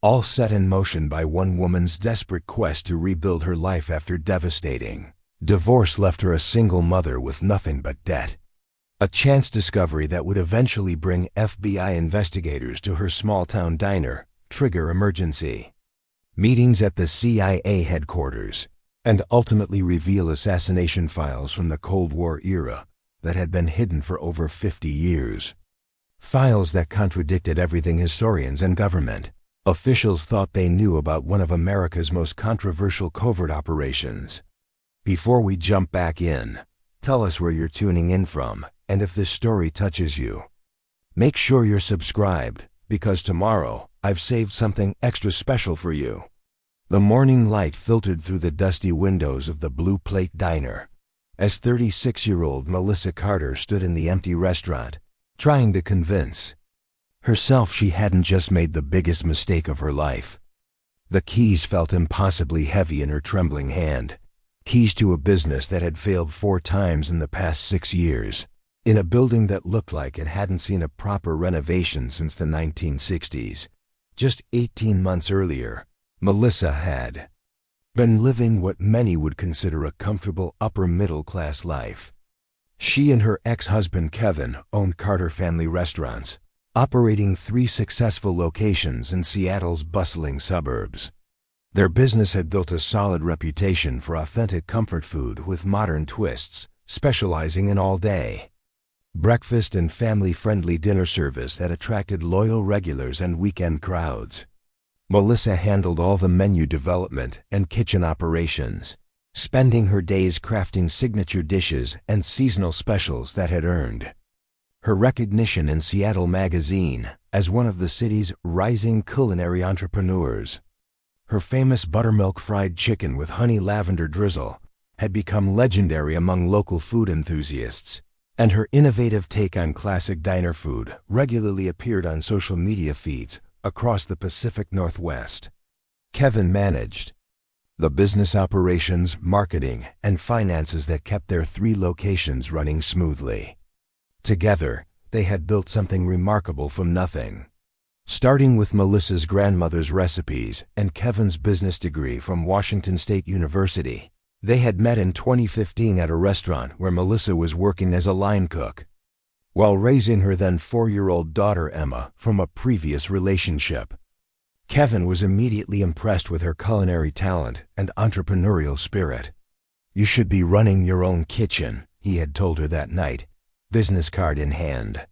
all set in motion by one woman's desperate quest to rebuild her life after devastating divorce left her a single mother with nothing but debt. A chance discovery that would eventually bring FBI investigators to her small-town diner, trigger emergency meetings at the CIA headquarters, and ultimately reveal assassination files from the Cold War era that had been hidden for over 50 years. Files that contradicted everything historians and government officials thought they knew about one of America's most controversial covert operations. Before we jump back in, tell us where you're tuning in from and if this story touches you. Make sure you're subscribed, because tomorrow I've saved something extra special for you. The morning light filtered through the dusty windows of the Blue Plate Diner as 36-year-old Melissa Carter stood in the empty restaurant, trying to convince herself she hadn't just made the biggest mistake of her life. The keys felt impossibly heavy in her trembling hand. Keys to a business that had failed 4 times in the past 6 years, in a building that looked like it hadn't seen a proper renovation since the 1960s. Just 18 months earlier, Melissa had been living what many would consider a comfortable upper-middle-class life. She and her ex-husband Kevin owned Carter Family Restaurants, operating 3 successful locations in Seattle's bustling suburbs. Their business had built a solid reputation for authentic comfort food with modern twists, specializing in all-day breakfast and family-friendly dinner service that attracted loyal regulars and weekend crowds. Melissa handled all the menu development and kitchen operations, spending her days crafting signature dishes and seasonal specials that had earned her recognition in Seattle Magazine as one of the city's rising culinary entrepreneurs. Her famous buttermilk fried chicken with honey lavender drizzle had become legendary among local food enthusiasts, and her innovative take on classic diner food regularly appeared on social media feeds across the Pacific Northwest. Kevin managed the business operations, marketing, and finances that kept their 3 locations running smoothly. Together, they had built something remarkable from nothing. Starting with Melissa's grandmother's recipes and Kevin's business degree from Washington State University, they had met in 2015 at a restaurant where Melissa was working as a line cook, while raising her then 4-year-old daughter Emma from a previous relationship. Kevin was immediately impressed with her culinary talent and entrepreneurial spirit. "You should be running your own kitchen," he had told her that night, business card in hand.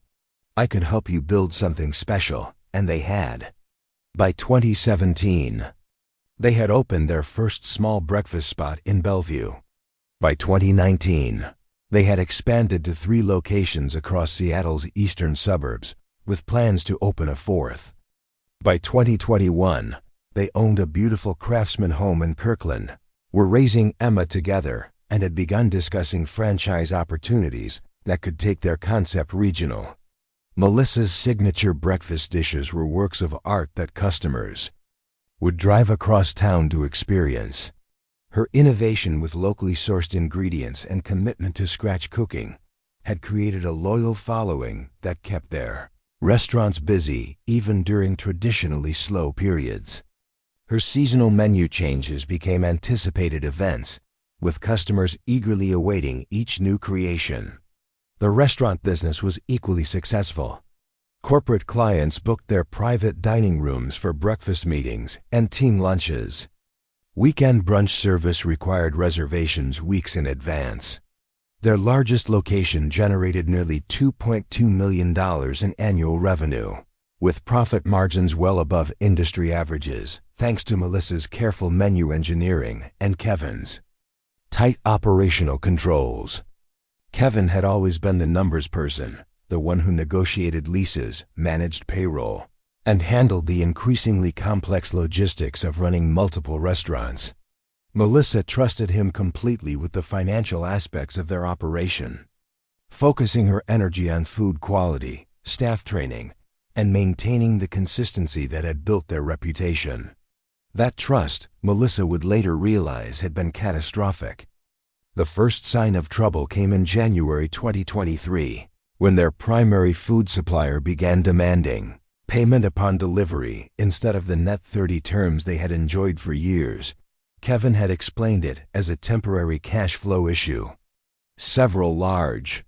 "I could help you build something special." And they had. By 2017, they had opened their first small breakfast spot in Bellevue. By 2019, they had expanded to 3 locations across Seattle's eastern suburbs, with plans to open a 4th. By 2021, they owned a beautiful craftsman home in Kirkland, were raising Emma together, and had begun discussing franchise opportunities that could take their concept regional. Melissa's signature breakfast dishes were works of art that customers would drive across town to experience. Her innovation with locally sourced ingredients and commitment to scratch cooking had created a loyal following that kept their restaurants busy even during traditionally slow periods. Her seasonal menu changes became anticipated events, with customers eagerly awaiting each new creation. The restaurant business was equally successful. Corporate clients booked their private dining rooms for breakfast meetings and team lunches. Weekend brunch service required reservations weeks in advance. Their largest location generated nearly $2.2 million in annual revenue, with profit margins well above industry averages, thanks to Melissa's careful menu engineering and Kevin's tight operational controls. Kevin had always been the numbers person, the one who negotiated leases, managed payroll, and handled the increasingly complex logistics of running multiple restaurants. Melissa trusted him completely with the financial aspects of their operation, focusing her energy on food quality, staff training, and maintaining the consistency that had built their reputation. That trust, Melissa would later realize, had been catastrophic. The first sign of trouble came in January 2023, when their primary food supplier began demanding Payment upon delivery instead of the net 30 terms they had enjoyed for years. Kevin had explained it as a temporary cash flow issue. Several large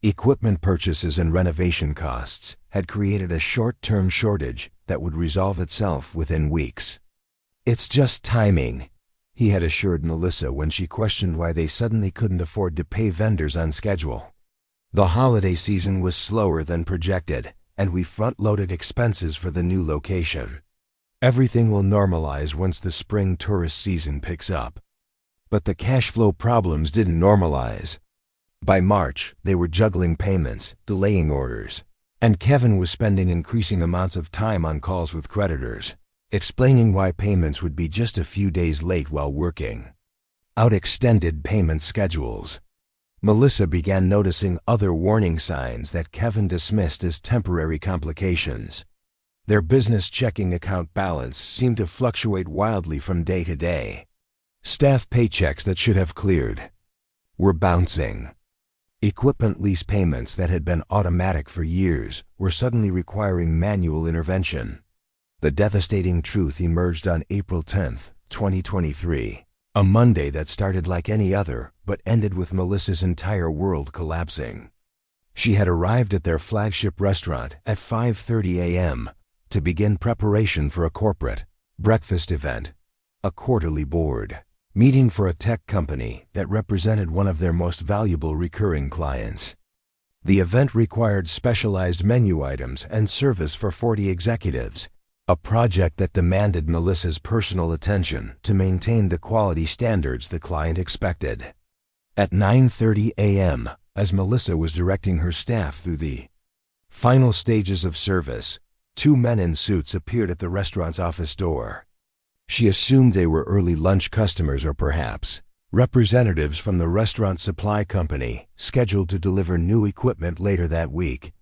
equipment purchases and renovation costs had created a short-term shortage that would resolve itself within weeks. "It's just timing," he had assured Melissa when she questioned why they suddenly couldn't afford to pay vendors on schedule. "The holiday season was slower than projected, and we front-loaded expenses for the new location. Everything will normalize once the spring tourist season picks up." But the cash flow problems didn't normalize. By March, they were juggling payments, delaying orders, and Kevin was spending increasing amounts of time on calls with creditors, explaining why payments would be just a few days late while working out extended payment schedules. Melissa began noticing other warning signs that Kevin dismissed as temporary complications. Their business checking account balance seemed to fluctuate wildly from day to day. Staff paychecks that should have cleared were bouncing. Equipment lease payments that had been automatic for years were suddenly requiring manual intervention. The devastating truth emerged on April 10, 2023, a Monday that started like any other but ended with Melissa's entire world collapsing. She had arrived at their flagship restaurant at 5:30 a.m. to begin preparation for a corporate breakfast event, a quarterly board meeting for a tech company that represented one of their most valuable recurring clients. The event required specialized menu items and service for 40 executives, a project that demanded Melissa's personal attention to maintain the quality standards the client expected. At 9:30 a.m., as Melissa was directing her staff through the final stages of service, two men in suits appeared at the restaurant's office door. She assumed they were early lunch customers or perhaps representatives from the restaurant supply company scheduled to deliver new equipment later that week.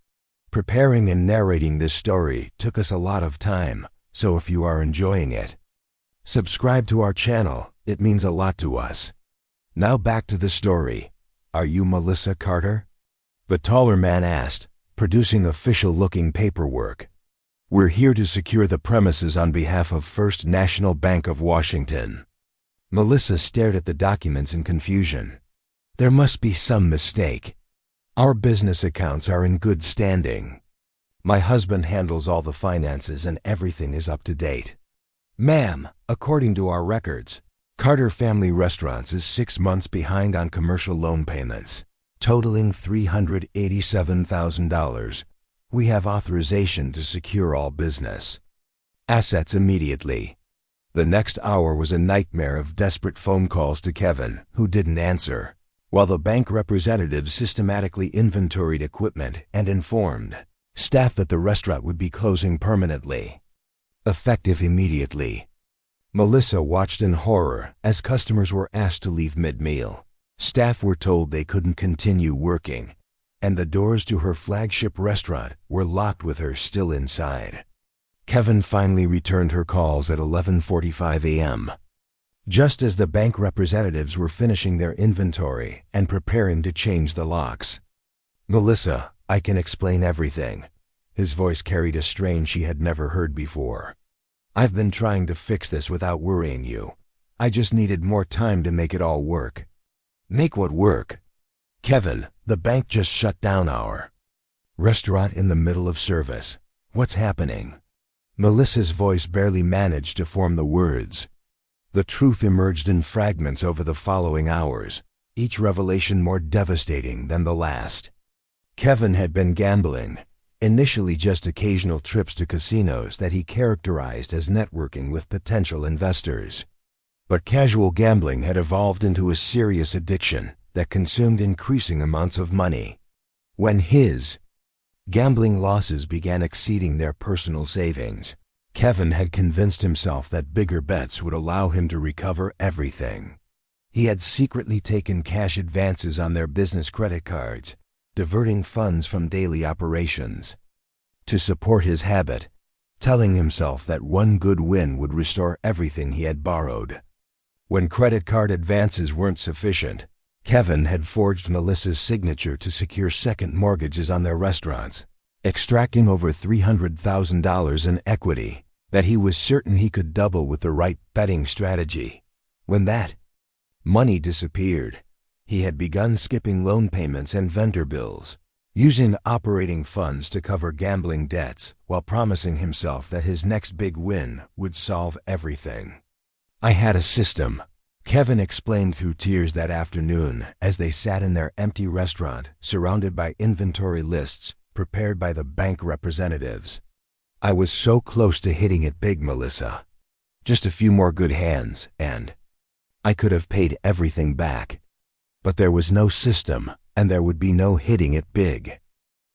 Preparing and narrating this story took us a lot of time, so if you are enjoying it, subscribe to our channel. It means a lot to us. Now back to the story. "Are you Melissa Carter?" the taller man asked, producing official-looking paperwork. "We're here to secure the premises on behalf of First National Bank of Washington." Melissa stared at the documents in confusion. "There must be some mistake. Our business accounts are in good standing. My husband handles all the finances and everything is up to date." "Ma'am, according to our records, Carter Family Restaurants is 6 months behind on commercial loan payments, totaling $387,000. We have authorization to secure all business assets immediately." The next hour was a nightmare of desperate phone calls to Kevin, who didn't answer, while the bank representatives systematically inventoried equipment and informed staff that the restaurant would be closing permanently, effective immediately. Melissa watched in horror as customers were asked to leave mid-meal. Staff were told they couldn't continue working, and the doors to her flagship restaurant were locked with her still inside. Kevin finally returned her calls at 11:45 a.m. just as the bank representatives were finishing their inventory and preparing to change the locks. "Melissa, I can explain everything." His voice carried a strain she had never heard before. "I've been trying to fix this without worrying you. I just needed more time to make it all work." "Make what work?" "Kevin, the bank just shut down our restaurant in the middle of service. What's happening?" Melissa's voice barely managed to form the words. The truth emerged in fragments over the following hours, each revelation more devastating than the last. Kevin had been gambling, initially just occasional trips to casinos that he characterized as networking with potential investors. But casual gambling had evolved into a serious addiction that consumed increasing amounts of money. When his gambling losses began exceeding their personal savings, Kevin had convinced himself that bigger bets would allow him to recover everything. He had secretly taken cash advances on their business credit cards, diverting funds from daily operations to support his habit, telling himself that one good win would restore everything he had borrowed. When credit card advances weren't sufficient, Kevin had forged Melissa's signature to secure second mortgages on their restaurants. extracting over $300,000 in equity that he was certain he could double with the right betting strategy. When that money disappeared, he had begun skipping loan payments and vendor bills, using operating funds to cover gambling debts while promising himself that his next big win would solve everything. "I had a system," Kevin explained through tears that afternoon as they sat in their empty restaurant surrounded by inventory lists prepared by the bank representatives. "I was so close to hitting it big, Melissa. Just a few more good hands, and I could have paid everything back. But there was no system, and there would be no hitting it big."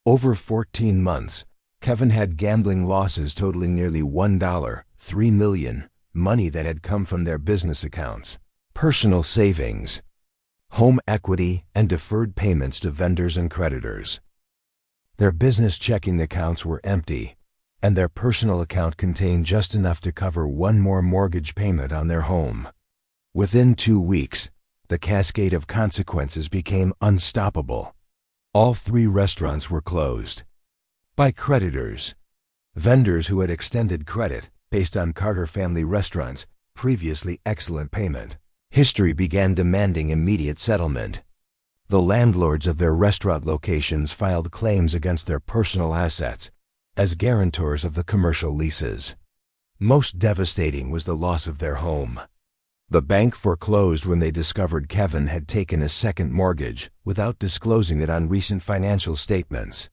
Over 14 months, Kevin had gambling losses totaling nearly $1.3 million, money that had come from their business accounts, personal savings, home equity, and deferred payments to vendors and creditors. Their business checking accounts were empty, and their personal account contained just enough to cover one more mortgage payment on their home. Within 2 weeks, the cascade of consequences became unstoppable. All 3 restaurants were closed by creditors. Vendors who had extended credit based on Carter family restaurants' previously excellent payment history began demanding immediate settlement. The landlords of their restaurant locations filed claims against their personal assets as guarantors of the commercial leases. Most devastating was the loss of their home. The bank foreclosed when they discovered Kevin had taken a second mortgage without disclosing it on recent financial statements.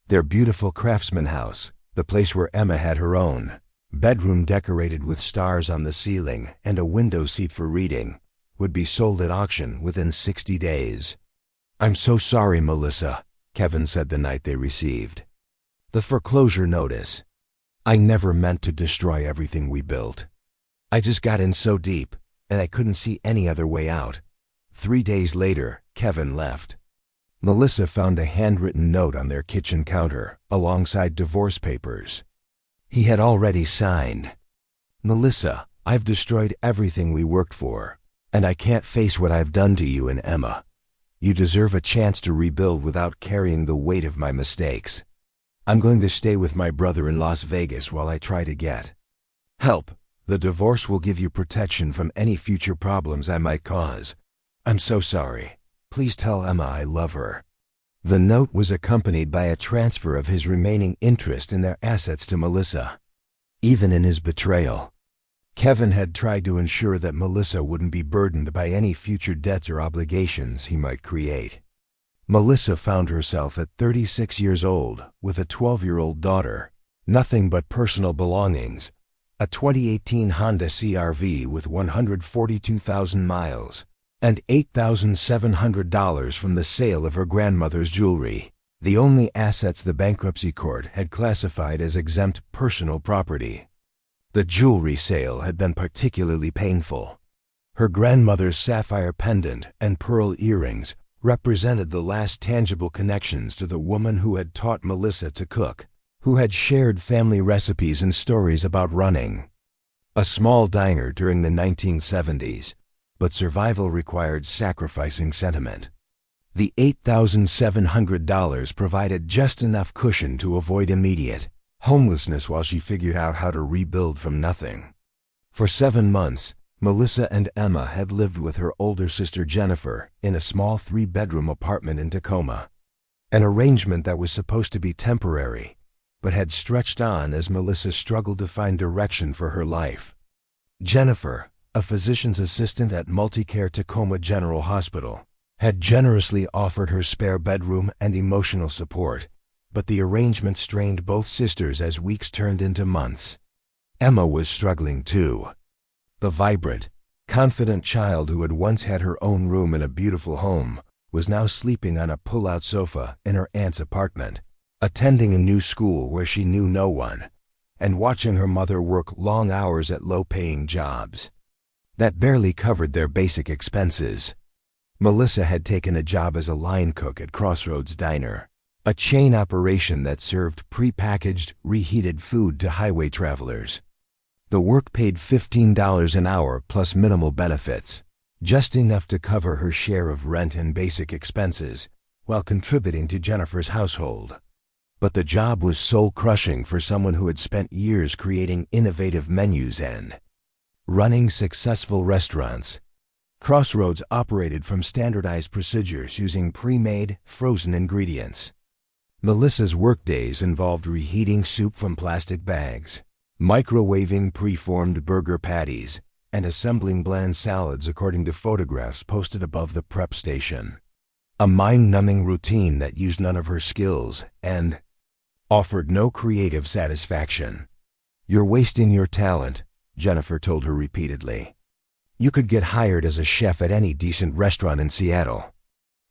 Their beautiful Craftsman house, the place where Emma had her own bedroom decorated with stars on the ceiling and a window seat for reading, would be sold at auction within 60 days. "I'm so sorry, Melissa," Kevin said the night they received the foreclosure notice. "I never meant to destroy everything we built. I just got in so deep, and I couldn't see any other way out." 3 days later, Kevin left. Melissa found a handwritten note on their kitchen counter, alongside divorce papers. He had already signed. "Melissa, I've destroyed everything we worked for, and I can't face what I've done to you and Emma. You deserve a chance to rebuild without carrying the weight of my mistakes. I'm going to stay with my brother in Las Vegas while I try to get help. The divorce will give you protection from any future problems I might cause. I'm so sorry. Please tell Emma I love her." The note was accompanied by a transfer of his remaining interest in their assets to Melissa. Even in his betrayal, Kevin had tried to ensure that Melissa wouldn't be burdened by any future debts or obligations he might create. Melissa found herself at 36 years old with a 12-year-old daughter, nothing but personal belongings, a 2018 Honda CR-V with 142,000 miles, and $8,700 from the sale of her grandmother's jewelry, the only assets the bankruptcy court had classified as exempt personal property. The jewelry sale had been particularly painful. Her grandmother's sapphire pendant and pearl earrings represented the last tangible connections to the woman who had taught Melissa to cook, who had shared family recipes and stories about running a small diner during the 1970s, but survival required sacrificing sentiment. The $8,700 provided just enough cushion to avoid immediate homelessness while she figured out how to rebuild from nothing. For 7 months, Melissa and Emma had lived with her older sister Jennifer in a small 3-bedroom apartment in Tacoma, an arrangement that was supposed to be temporary, but had stretched on as Melissa struggled to find direction for her life. Jennifer, a physician's assistant at Multicare Tacoma General Hospital, had generously offered her spare bedroom and emotional support, but the arrangement strained both sisters as weeks turned into months. Emma was struggling too. The vibrant, confident child who had once had her own room in a beautiful home was now sleeping on a pull-out sofa in her aunt's apartment, attending a new school where she knew no one, and watching her mother work long hours at low-paying jobs that barely covered their basic expenses. Melissa had taken a job as a line cook at Crossroads Diner, a chain operation that served pre-packaged, reheated food to highway travelers. The work paid $15 an hour plus minimal benefits, just enough to cover her share of rent and basic expenses, while contributing to Jennifer's household. But the job was soul-crushing for someone who had spent years creating innovative menus and running successful restaurants. Crossroads operated from standardized procedures using pre-made, frozen ingredients. Melissa's workdays involved reheating soup from plastic bags, microwaving pre-formed burger patties, and assembling bland salads according to photographs posted above the prep station. A mind-numbing routine that used none of her skills and offered no creative satisfaction. "You're wasting your talent," Jennifer told her repeatedly. "You could get hired as a chef at any decent restaurant in Seattle.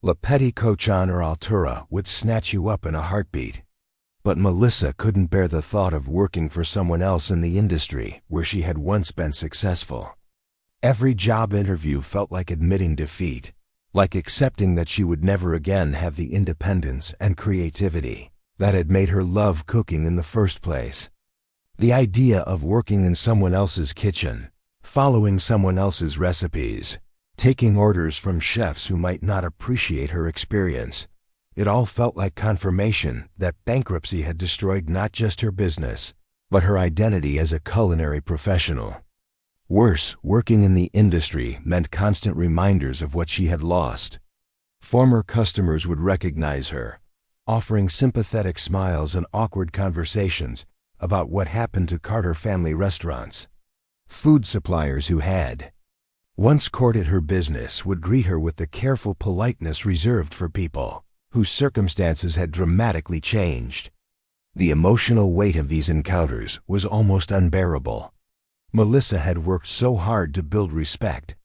Le Petit Cochon or Altura would snatch you up in a heartbeat." But Melissa couldn't bear the thought of working for someone else in the industry where she had once been successful. Every job interview felt like admitting defeat, like accepting that she would never again have the independence and creativity that had made her love cooking in the first place. The idea of working in someone else's kitchen, following someone else's recipes, taking orders from chefs who might not appreciate her experience, it all felt like confirmation that bankruptcy had destroyed not just her business, but her identity as a culinary professional. Worse, working in the industry meant constant reminders of what she had lost. Former customers would recognize her, offering sympathetic smiles and awkward conversations about what happened to Carter family restaurants. Food suppliers who had once courted her business would greet her with the careful politeness reserved for people whose circumstances had dramatically changed. The emotional weight of these encounters was almost unbearable. Melissa had worked so hard to build respect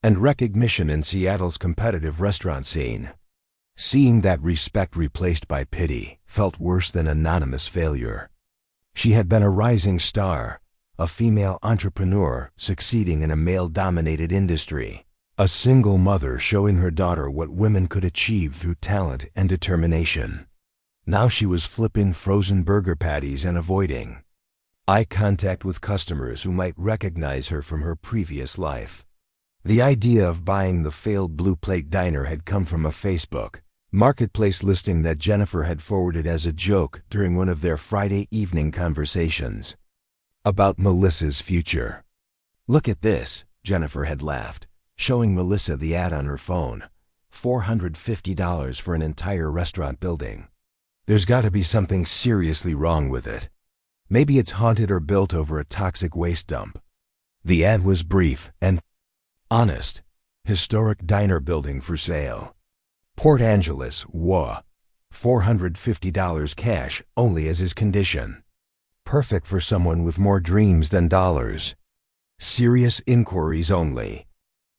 and recognition in Seattle's competitive restaurant scene. Seeing that respect replaced by pity felt worse than anonymous failure. She had been a rising star, a female entrepreneur succeeding in a male-dominated industry, a single mother showing her daughter what women could achieve through talent and determination. Now she was flipping frozen burger patties and avoiding eye contact with customers who might recognize her from her previous life. The idea of buying the failed Blue Plate Diner had come from a Facebook Marketplace listing that Jennifer had forwarded as a joke during one of their Friday evening conversations about Melissa's future. "Look at this," Jennifer had laughed, showing Melissa the ad on her phone. $450 for an entire restaurant building. "There's got to be something seriously wrong with it. Maybe it's haunted or built over a toxic waste dump." The ad was brief and honest. Historic diner building for sale. Port Angeles, WA. $450 cash only as his condition. Perfect for someone with more dreams than dollars. Serious inquiries only.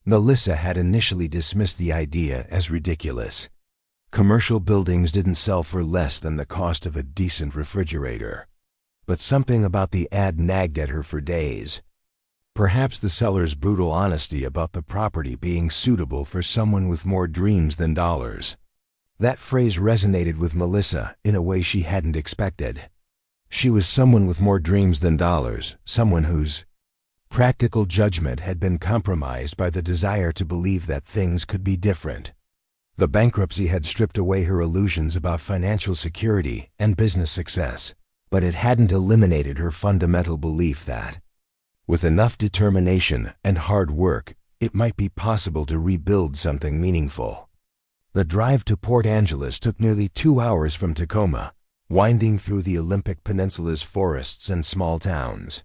Melissa had initially dismissed the idea as ridiculous. Commercial buildings didn't sell for less than the cost of a decent refrigerator. But something about the ad nagged at her for days. Perhaps the seller's brutal honesty about the property being suitable for someone with more dreams than dollars. That phrase resonated with Melissa in a way she hadn't expected. She was someone with more dreams than dollars, someone whose practical judgment had been compromised by the desire to believe that things could be different. The bankruptcy had stripped away her illusions about financial security and business success, but it hadn't eliminated her fundamental belief that with enough determination and hard work, it might be possible to rebuild something meaningful. The drive to Port Angeles took nearly 2 hours from Tacoma, winding through the Olympic Peninsula's forests and small towns.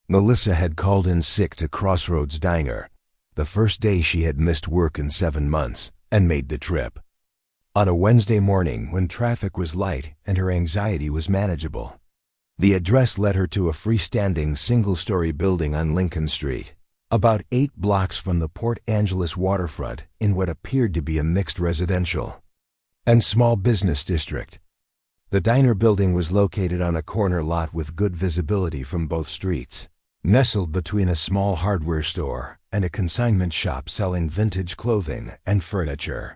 Melissa had called in sick to Crossroads Diner, the first day she had missed work in 7 months, and made the trip. On a Wednesday morning when traffic was light and her anxiety was manageable, the address led her to a freestanding single-story building on Lincoln Street, about 8 blocks from the Port Angeles waterfront in what appeared to be a mixed residential and small business district. The diner building was located on a corner lot with good visibility from both streets, nestled between a small hardware store and a consignment shop selling vintage clothing and furniture.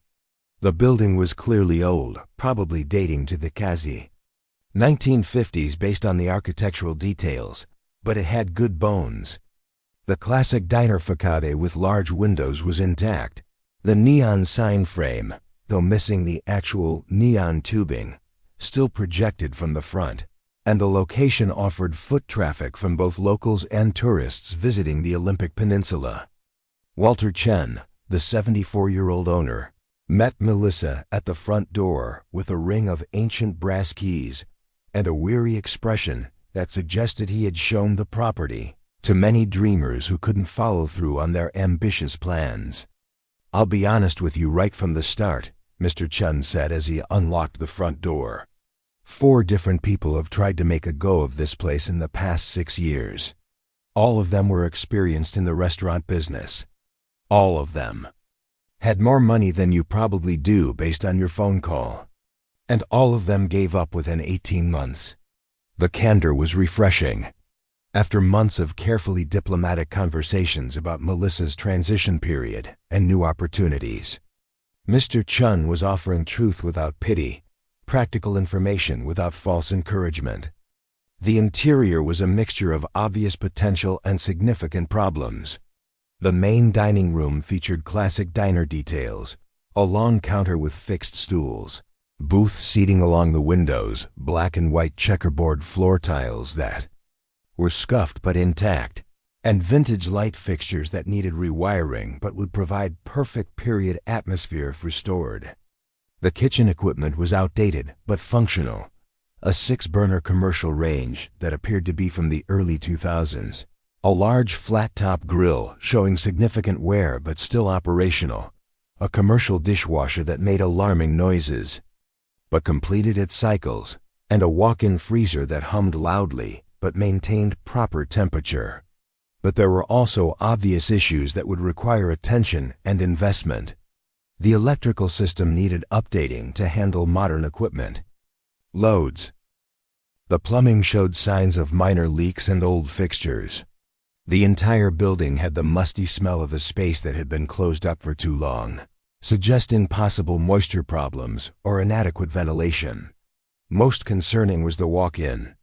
The building was clearly old, probably dating to the quasi 1950s based on the architectural details, but it had good bones. The classic diner facade with large windows was intact. The neon sign frame, though missing the actual neon tubing, still projected from the front, and the location offered foot traffic from both locals and tourists visiting the Olympic Peninsula. Walter Chen, the 74-year-old owner, met Melissa at the front door with a ring of ancient brass keys and a weary expression that suggested he had shown the property to many dreamers who couldn't follow through on their ambitious plans. "I'll be honest with you right from the start," Mr. Chen said as he unlocked the front door. "4 different people have tried to make a go of this place in the past 6 years. All of them were experienced in the restaurant business. All of them had more money than you probably do based on your phone call. And all of them gave up within 18 months. The candor was refreshing. After months of carefully diplomatic conversations about Melissa's transition period and new opportunities, Mr. Chen was offering truth without pity, practical information without false encouragement. The interior was a mixture of obvious potential and significant problems. The main dining room featured classic diner details, a long counter with fixed stools, booth seating along the windows, black and white checkerboard floor tiles that were scuffed but intact, and vintage light fixtures that needed rewiring but would provide perfect period atmosphere if restored. The kitchen equipment was outdated but functional, a 6-burner commercial range that appeared to be from the early 2000s, a large flat-top grill showing significant wear but still operational, a commercial dishwasher that made alarming noises but completed its cycles, and a walk-in freezer that hummed loudly but maintained proper temperature. But there were also obvious issues that would require attention and investment. The electrical system needed updating to handle modern equipment. Loads. The plumbing showed signs of minor leaks and old fixtures. The entire building had the musty smell of a space that had been closed up for too long, suggesting possible moisture problems or inadequate ventilation. Most concerning was the walk-in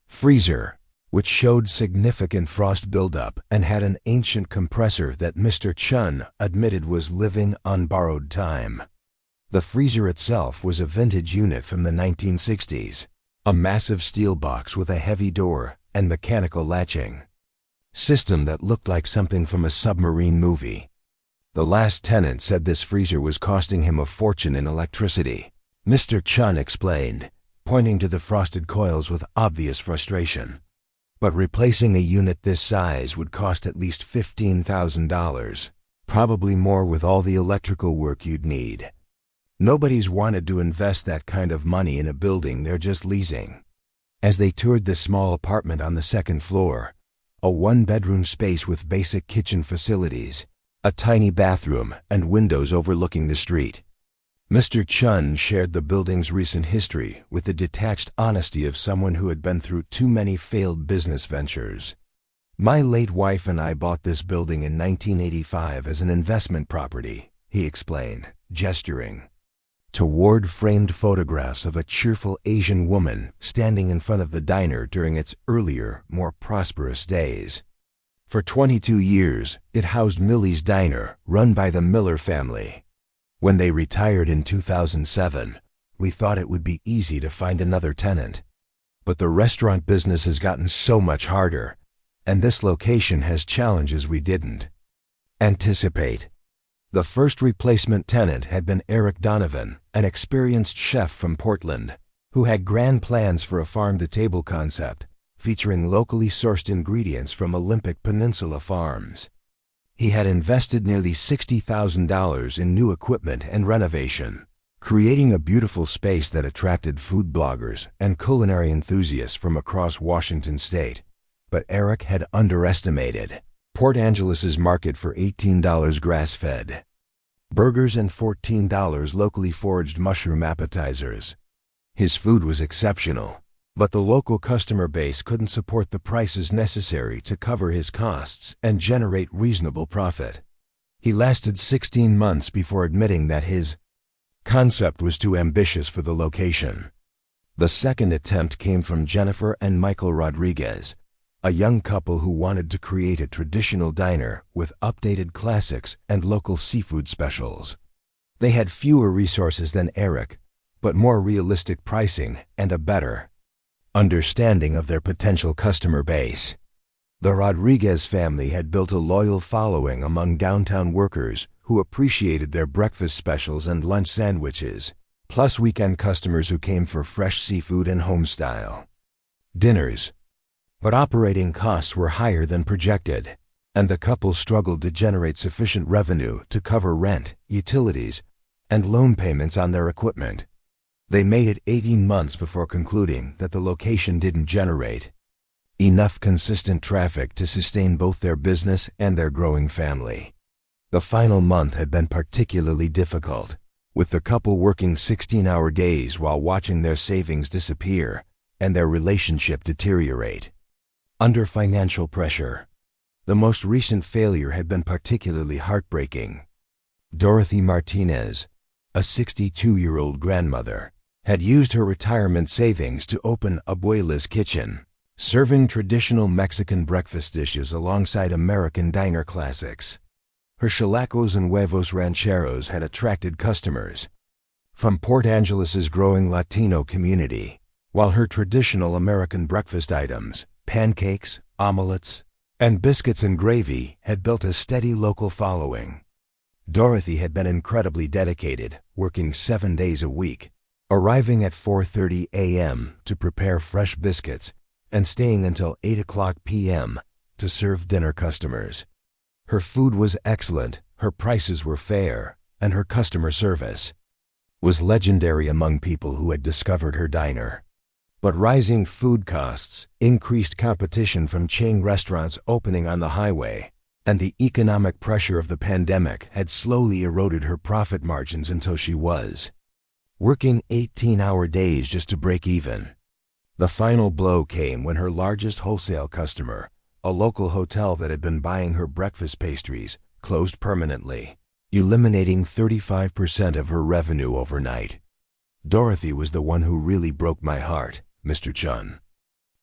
freezer, which showed significant frost buildup and had an ancient compressor that Mr. Chen admitted was living on borrowed time. The freezer itself was a vintage unit from the 1960s, a massive steel box with a heavy door and mechanical latching system that looked like something from a submarine movie. The last tenant said this freezer was costing him a fortune in electricity, Mr. Chen explained, pointing to the frosted coils with obvious frustration. But replacing a unit this size would cost at least $15,000, probably more with all the electrical work you'd need. Nobody's wanted to invest that kind of money in a building they're just leasing. As they toured the small apartment on the 2nd floor, a 1-bedroom space with basic kitchen facilities, a tiny bathroom, and windows overlooking the street, Mr. Chen shared the building's recent history with the detached honesty of someone who had been through too many failed business ventures. "My late wife and I bought this building in 1985 as an investment property," he explained, gesturing toward framed photographs of a cheerful Asian woman standing in front of the diner during its earlier, more prosperous days. For 22 years, it housed Millie's Diner, run by the Miller family. When they retired in 2007, we thought it would be easy to find another tenant. But the restaurant business has gotten so much harder, and this location has challenges we didn't anticipate. The first replacement tenant had been Eric Donovan, an experienced chef from Portland, who had grand plans for a farm-to-table concept, featuring locally sourced ingredients from Olympic Peninsula farms. He had invested nearly $60,000 in new equipment and renovation, creating a beautiful space that attracted food bloggers and culinary enthusiasts from across Washington state. But Eric had underestimated Port Angeles' market for $18 grass-fed burgers and $14 locally foraged mushroom appetizers. His food was exceptional, but the local customer base couldn't support the prices necessary to cover his costs and generate reasonable profit. He lasted 16 months before admitting that his concept was too ambitious for the location. The second attempt came from Jennifer and Michael Rodriguez, a young couple who wanted to create a traditional diner with updated classics and local seafood specials. They had fewer resources than Eric, but more realistic pricing and a better understanding of their potential customer base. The Rodriguez family had built a loyal following among downtown workers who appreciated their breakfast specials and lunch sandwiches, plus weekend customers who came for fresh seafood and home-style dinners. But operating costs were higher than projected, and the couple struggled to generate sufficient revenue to cover rent, utilities, and loan payments on their equipment. They made it 18 months before concluding that the location didn't generate enough consistent traffic to sustain both their business and their growing family. The final month had been particularly difficult, with the couple working 16-hour days while watching their savings disappear and their relationship deteriorate. Under financial pressure, the most recent failure had been particularly heartbreaking. Dorothy Martinez, a 62-year-old grandmother, had used her retirement savings to open Abuela's Kitchen, serving traditional Mexican breakfast dishes alongside American diner classics. Her chilacos and huevos rancheros had attracted customers from Port Angeles' growing Latino community, while her traditional American breakfast items, pancakes, omelets, and biscuits and gravy, had built a steady local following. Dorothy had been incredibly dedicated, working 7 days a week, arriving at 4:30 a.m. to prepare fresh biscuits and staying until 8 p.m. to serve dinner customers. Her food was excellent, her prices were fair, and her customer service was legendary among people who had discovered her diner. But rising food costs, increased competition from chain restaurants opening on the highway, and the economic pressure of the pandemic had slowly eroded her profit margins until she was working 18-hour days just to break even. The final blow came when her largest wholesale customer, a local hotel that had been buying her breakfast pastries, closed permanently, eliminating 35% of her revenue overnight. Dorothy was the one who really broke my heart, Mr. Chun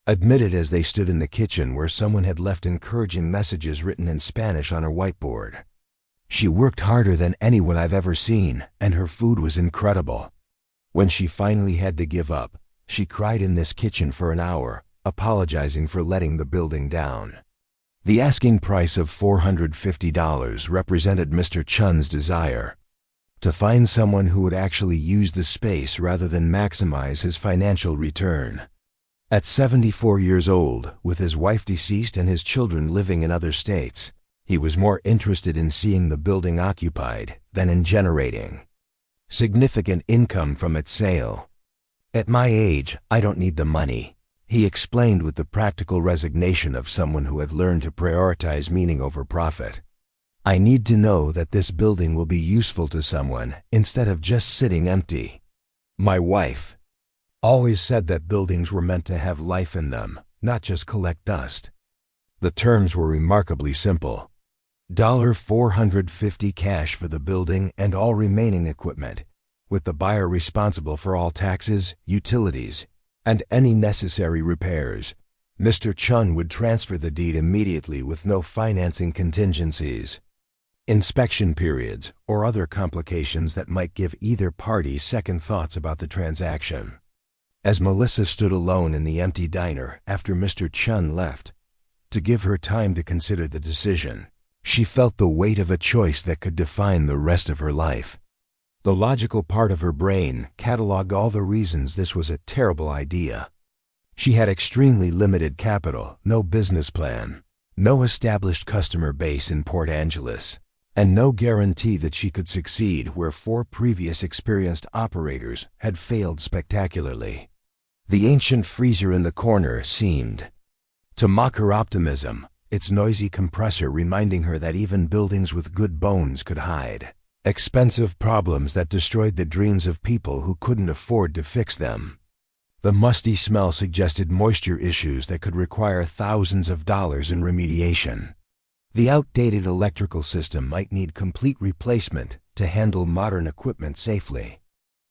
admitted as they stood in the kitchen where someone had left encouraging messages written in Spanish on her whiteboard. She worked harder than anyone I've ever seen, and her food was incredible. When she finally had to give up, she cried in this kitchen for an hour, apologizing for letting the building down. The asking price of $450 represented Mr. Chun's desire to find someone who would actually use the space rather than maximize his financial return. At 74 years old, with his wife deceased and his children living in other states, he was more interested in seeing the building occupied than in generating significant income from its sale. "At my age, I don't need the money," he explained with the practical resignation of someone who had learned to prioritize meaning over profit. "I need to know that this building will be useful to someone instead of just sitting empty." My wife always said that buildings were meant to have life in them, not just collect dust. The terms were remarkably simple. $450 cash for the building and all remaining equipment, with the buyer responsible for all taxes, utilities, and any necessary repairs. Mr. Chun would transfer the deed immediately with no financing contingencies, inspection periods, or other complications that might give either party second thoughts about the transaction. As Melissa stood alone in the empty diner after Mr. Chun left, to give her time to consider the decision, she felt the weight of a choice that could define the rest of her life. The logical part of her brain cataloged all the reasons this was a terrible idea. She had extremely limited capital, no business plan, no established customer base in Port Angeles, and no guarantee that she could succeed where 4 previous experienced operators had failed spectacularly. The ancient freezer in the corner seemed to mock her optimism, its noisy compressor reminding her that even buildings with good bones could hide expensive problems that destroyed the dreams of people who couldn't afford to fix them. The musty smell suggested moisture issues that could require thousands of dollars in remediation. The outdated electrical system might need complete replacement to handle modern equipment safely.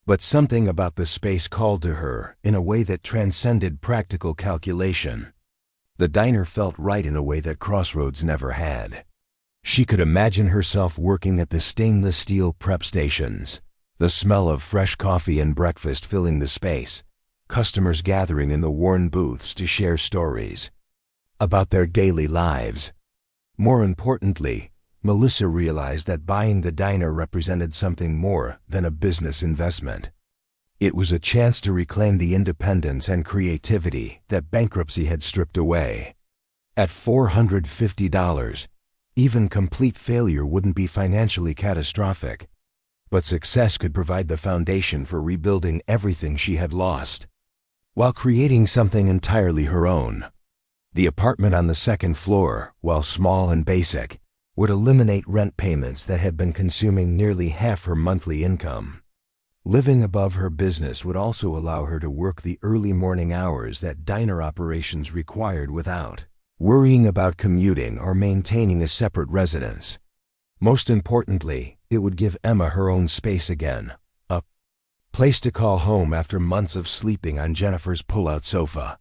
But something about the space called to her in a way that transcended practical calculation. The diner felt right in a way that Crossroads never had. She could imagine herself working at the stainless steel prep stations, The smell of fresh coffee and breakfast filling the space, customers gathering in the worn booths to share stories about their daily lives. More importantly, Melissa realized that buying the diner represented something more than a business investment. It was a chance to reclaim the independence and creativity that bankruptcy had stripped away. At $450, even complete failure wouldn't be financially catastrophic, but success could provide the foundation for rebuilding everything she had lost, while creating something entirely her own. The apartment on the second floor, while small and basic, would eliminate rent payments that had been consuming nearly half her monthly income. Living above her business would also allow her to work the early morning hours that diner operations required without worrying about commuting or maintaining a separate residence. Most importantly, it would give Emma her own space again, a place to call home after months of sleeping on Jennifer's pull-out sofa.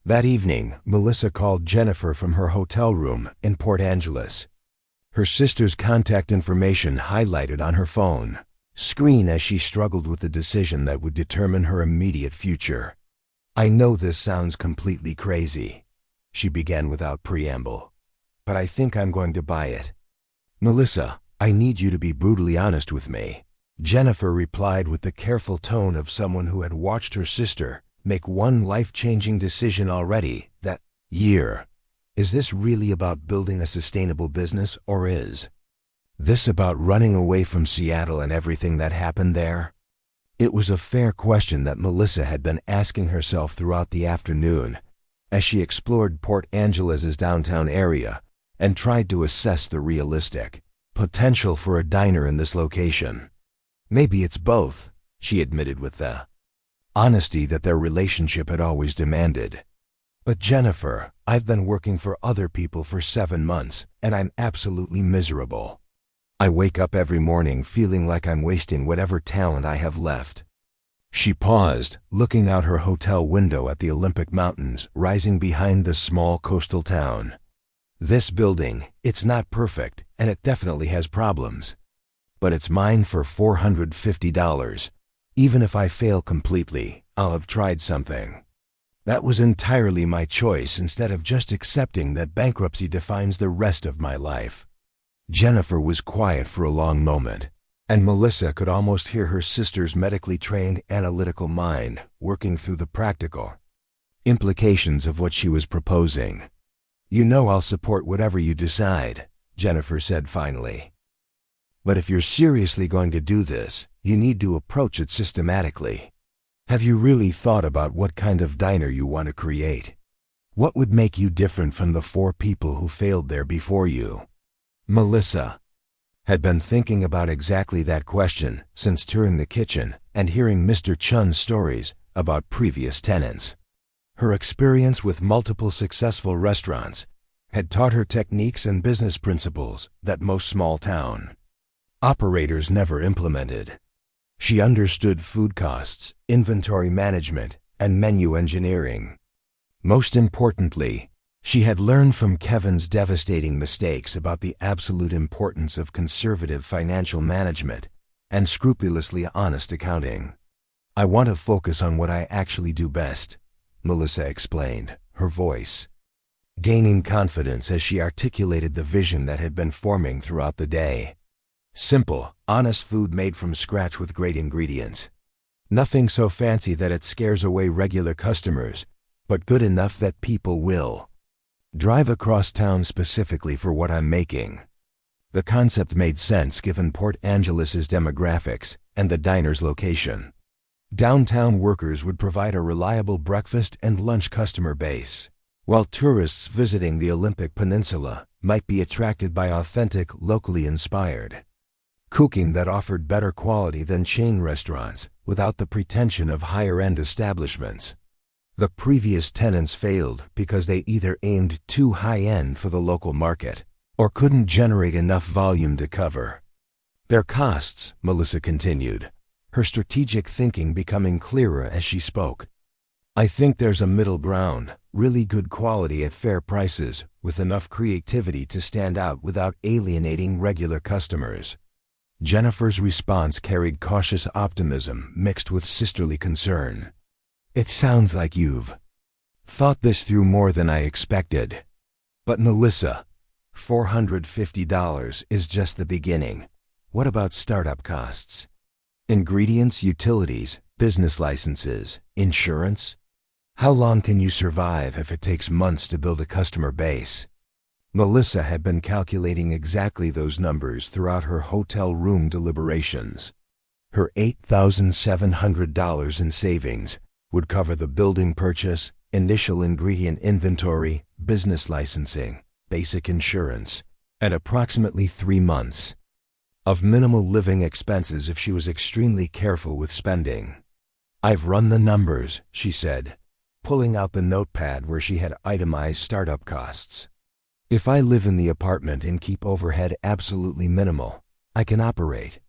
That evening, Melissa called Jennifer from her hotel room in Port Angeles. Her sister's contact information highlighted on her phone screen as she struggled with the decision that would determine her immediate future. "I know this sounds completely crazy," she began without preamble, "but I think I'm going to buy it." "Melissa, I need you to be brutally honest with me," Jennifer replied with the careful tone of someone who had watched her sister make one life-changing decision already that year. "Is this really about building a sustainable business, or is this about running away from Seattle and everything that happened there?" It was a fair question that Melissa had been asking herself throughout the afternoon as she explored Port Angeles' downtown area and tried to assess the realistic potential for a diner in this location. "Maybe it's both," she admitted with the honesty that their relationship had always demanded. "But Jennifer, I've been working for other people for 7 months, and I'm absolutely miserable. I wake up every morning feeling like I'm wasting whatever talent I have left." She paused, looking out her hotel window at the Olympic Mountains rising behind the small coastal town. "This building, it's not perfect, and it definitely has problems. But it's mine for $450. Even if I fail completely, I'll have tried something. That was entirely my choice instead of just accepting that bankruptcy defines the rest of my life." Jennifer was quiet for a long moment, and Melissa could almost hear her sister's medically trained analytical mind working through the practical implications of what she was proposing. "You know I'll support whatever you decide," Jennifer said finally. "But if you're seriously going to do this, you need to approach it systematically. Have you really thought about what kind of diner you want to create? What would make you different from the 4 people who failed there before you?" Melissa had been thinking about exactly that question since touring the kitchen and hearing Mr. Chun's stories about previous tenants. Her experience with multiple successful restaurants had taught her techniques and business principles that most small-town operators never implemented. She understood food costs, inventory management, and menu engineering. Most importantly, she had learned from Kevin's devastating mistakes about the absolute importance of conservative financial management and scrupulously honest accounting. "I want to focus on what I actually do best," Melissa explained, her voice gaining confidence as she articulated the vision that had been forming throughout the day. "Simple, honest food made from scratch with great ingredients. Nothing so fancy that it scares away regular customers, but good enough that people will drive across town specifically for what I'm making." The concept made sense given Port Angeles' demographics and the diner's location. Downtown workers would provide a reliable breakfast and lunch customer base, while tourists visiting the Olympic Peninsula might be attracted by authentic, locally inspired cooking that offered better quality than chain restaurants without the pretension of higher-end establishments. The previous tenants failed because they either aimed too high-end for the local market or couldn't generate enough volume to cover their costs, Melissa continued, her strategic thinking becoming clearer as she spoke. "I think there's a middle ground, really good quality at fair prices, with enough creativity to stand out without alienating regular customers." Jennifer's response carried cautious optimism mixed with sisterly concern. "It sounds like you've thought this through more than I expected." "But Melissa, $450 is just the beginning. What about startup costs? Ingredients, utilities, business licenses, insurance? How long can you survive if it takes months to build a customer base?" Melissa had been calculating exactly those numbers throughout her hotel room deliberations. Her $8,700 in savings would cover the building purchase, initial ingredient inventory, business licensing, basic insurance, and approximately 3 months of minimal living expenses if she was extremely careful with spending. "I've run the numbers," she said, pulling out the notepad where she had itemized startup costs. "If I live in the apartment and keep overhead absolutely minimal, I can operate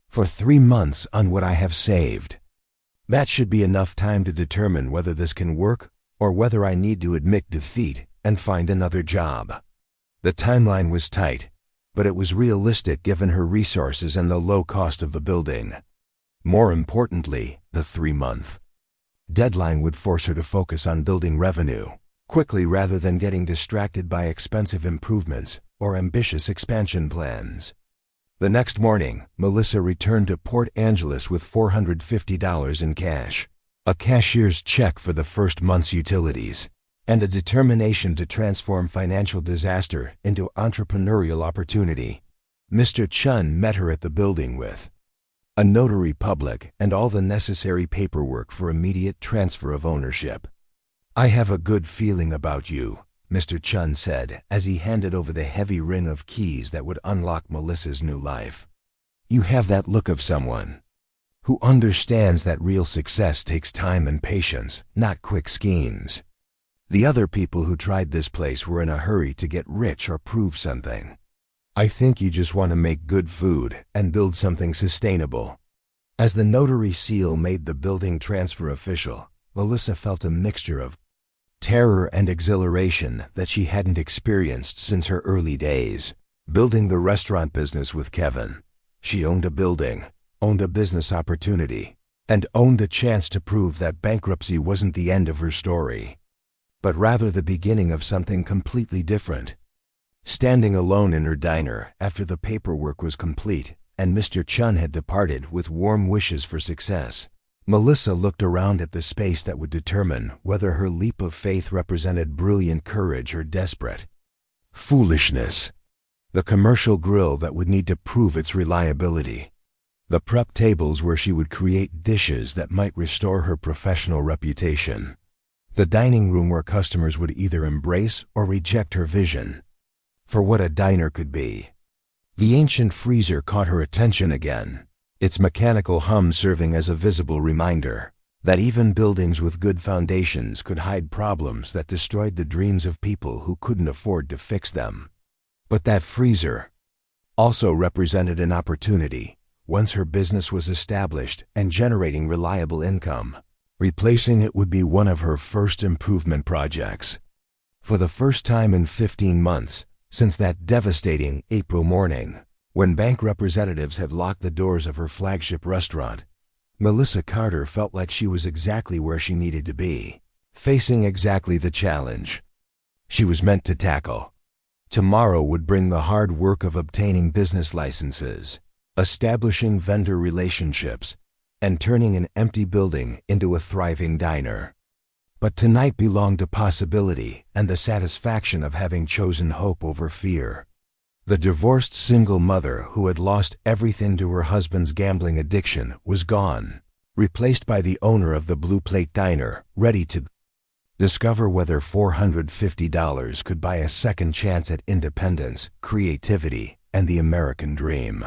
for 3 months on what I have saved. That should be enough time to determine whether this can work or whether I need to admit defeat and find another job." The timeline was tight, but it was realistic given her resources and the low cost of the building. More importantly, the 3-month deadline would force her to focus on building revenue quickly rather than getting distracted by expensive improvements or ambitious expansion plans. The next morning, Melissa returned to Port Angeles with $450 in cash, a cashier's check for the first month's utilities, and a determination to transform financial disaster into entrepreneurial opportunity. Mr. Chun met her at the building with a notary public and all the necessary paperwork for immediate transfer of ownership. "I have a good feeling about you," Mr. Chun said as he handed over the heavy ring of keys that would unlock Melissa's new life. "You have that look of someone who understands that real success takes time and patience, not quick schemes. The other people who tried this place were in a hurry to get rich or prove something. I think you just want to make good food and build something sustainable." As the notary seal made the building transfer official, Melissa felt a mixture of terror and exhilaration that she hadn't experienced since her early days. Building the restaurant business with Kevin, she owned a building, owned a business opportunity, and owned a chance to prove that bankruptcy wasn't the end of her story, but rather the beginning of something completely different. Standing alone in her diner after the paperwork was complete and Mr. Chun had departed with warm wishes for success, Melissa looked around at the space that would determine whether her leap of faith represented brilliant courage or desperate foolishness. The commercial grill that would need to prove its reliability. The prep tables where she would create dishes that might restore her professional reputation. The dining room where customers would either embrace or reject her vision for what a diner could be. The ancient freezer caught her attention again, its mechanical hum serving as a visible reminder that even buildings with good foundations could hide problems that destroyed the dreams of people who couldn't afford to fix them. But that freezer also represented an opportunity once her business was established and generating reliable income. Replacing it would be one of her first improvement projects. For the first time in 15 months, since that devastating April morning, when bank representatives had locked the doors of her flagship restaurant, Melissa Carter felt like she was exactly where she needed to be, facing exactly the challenge she was meant to tackle. Tomorrow would bring the hard work of obtaining business licenses, establishing vendor relationships, and turning an empty building into a thriving diner. But tonight belonged to possibility and the satisfaction of having chosen hope over fear. The divorced single mother who had lost everything to her husband's gambling addiction was gone, replaced by the owner of the Blue Plate Diner, ready to discover whether $450 could buy a second chance at independence, creativity, and the American dream.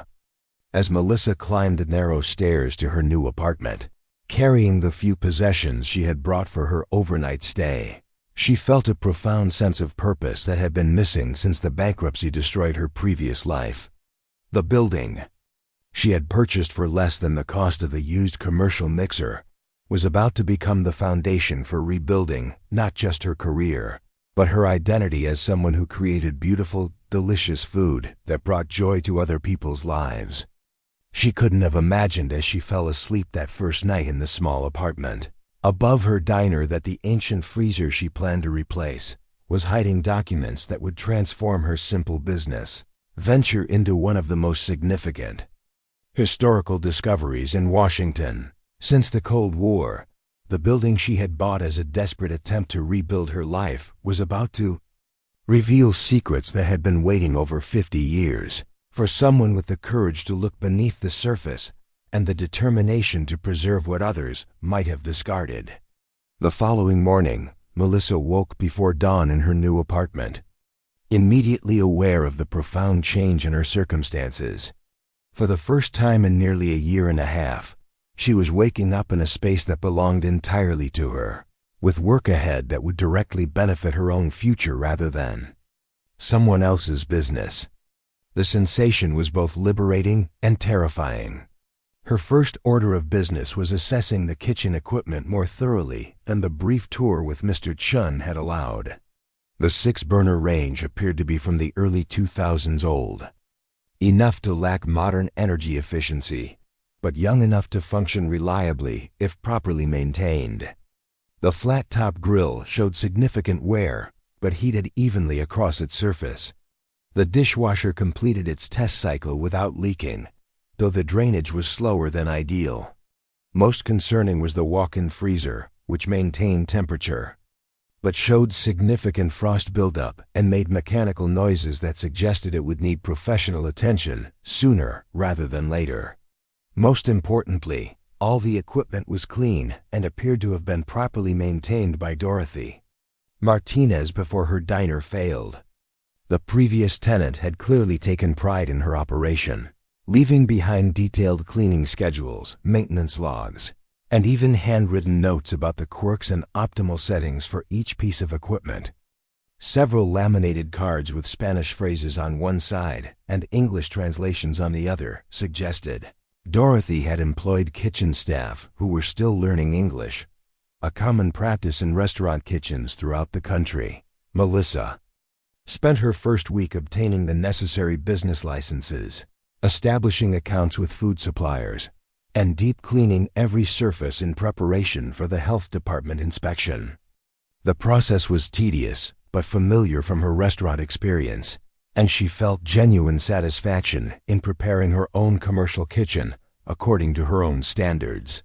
As Melissa climbed the narrow stairs to her new apartment, carrying the few possessions she had brought for her overnight stay, she felt a profound sense of purpose that had been missing since the bankruptcy destroyed her previous life. The building she had purchased for less than the cost of the used commercial mixer was about to become the foundation for rebuilding not just her career, but her identity as someone who created beautiful, delicious food that brought joy to other people's lives. She couldn't have imagined as she fell asleep that first night in the small apartment. Above her diner that the ancient freezer she planned to replace was hiding documents that would transform her simple business venture into one of the most significant historical discoveries in Washington. Since the Cold War, the building she had bought as a desperate attempt to rebuild her life was about to reveal secrets that had been waiting over 50 years for someone with the courage to look beneath the surface and the determination to preserve what others might have discarded. The following morning, Melissa woke before dawn in her new apartment, immediately aware of the profound change in her circumstances. For the first time in nearly a year and a half, she was waking up in a space that belonged entirely to her, with work ahead that would directly benefit her own future rather than someone else's business. The sensation was both liberating and terrifying. Her first order of business was assessing the kitchen equipment more thoroughly than the brief tour with Mr. Chun had allowed. The 6-burner range appeared to be from the early 2000s old, enough to lack modern energy efficiency, but young enough to function reliably if properly maintained. The flat-top grill showed significant wear, but heated evenly across its surface. The dishwasher completed its test cycle without leaking, though the drainage was slower than ideal. Most concerning was the walk-in freezer, which maintained temperature, but showed significant frost buildup and made mechanical noises that suggested it would need professional attention sooner rather than later. Most importantly, all the equipment was clean and appeared to have been properly maintained by Dorothy Martinez before her diner failed. The previous tenant had clearly taken pride in her operation, leaving behind detailed cleaning schedules, maintenance logs, and even handwritten notes about the quirks and optimal settings for each piece of equipment. Several laminated cards with Spanish phrases on one side and English translations on the other suggested Dorothy had employed kitchen staff who were still learning English, a common practice in restaurant kitchens throughout the country. Melissa spent her first week obtaining the necessary business licenses, establishing accounts with food suppliers, and deep cleaning every surface in preparation for the health department inspection. The process was tedious but familiar from her restaurant experience, and she felt genuine satisfaction in preparing her own commercial kitchen according to her own standards.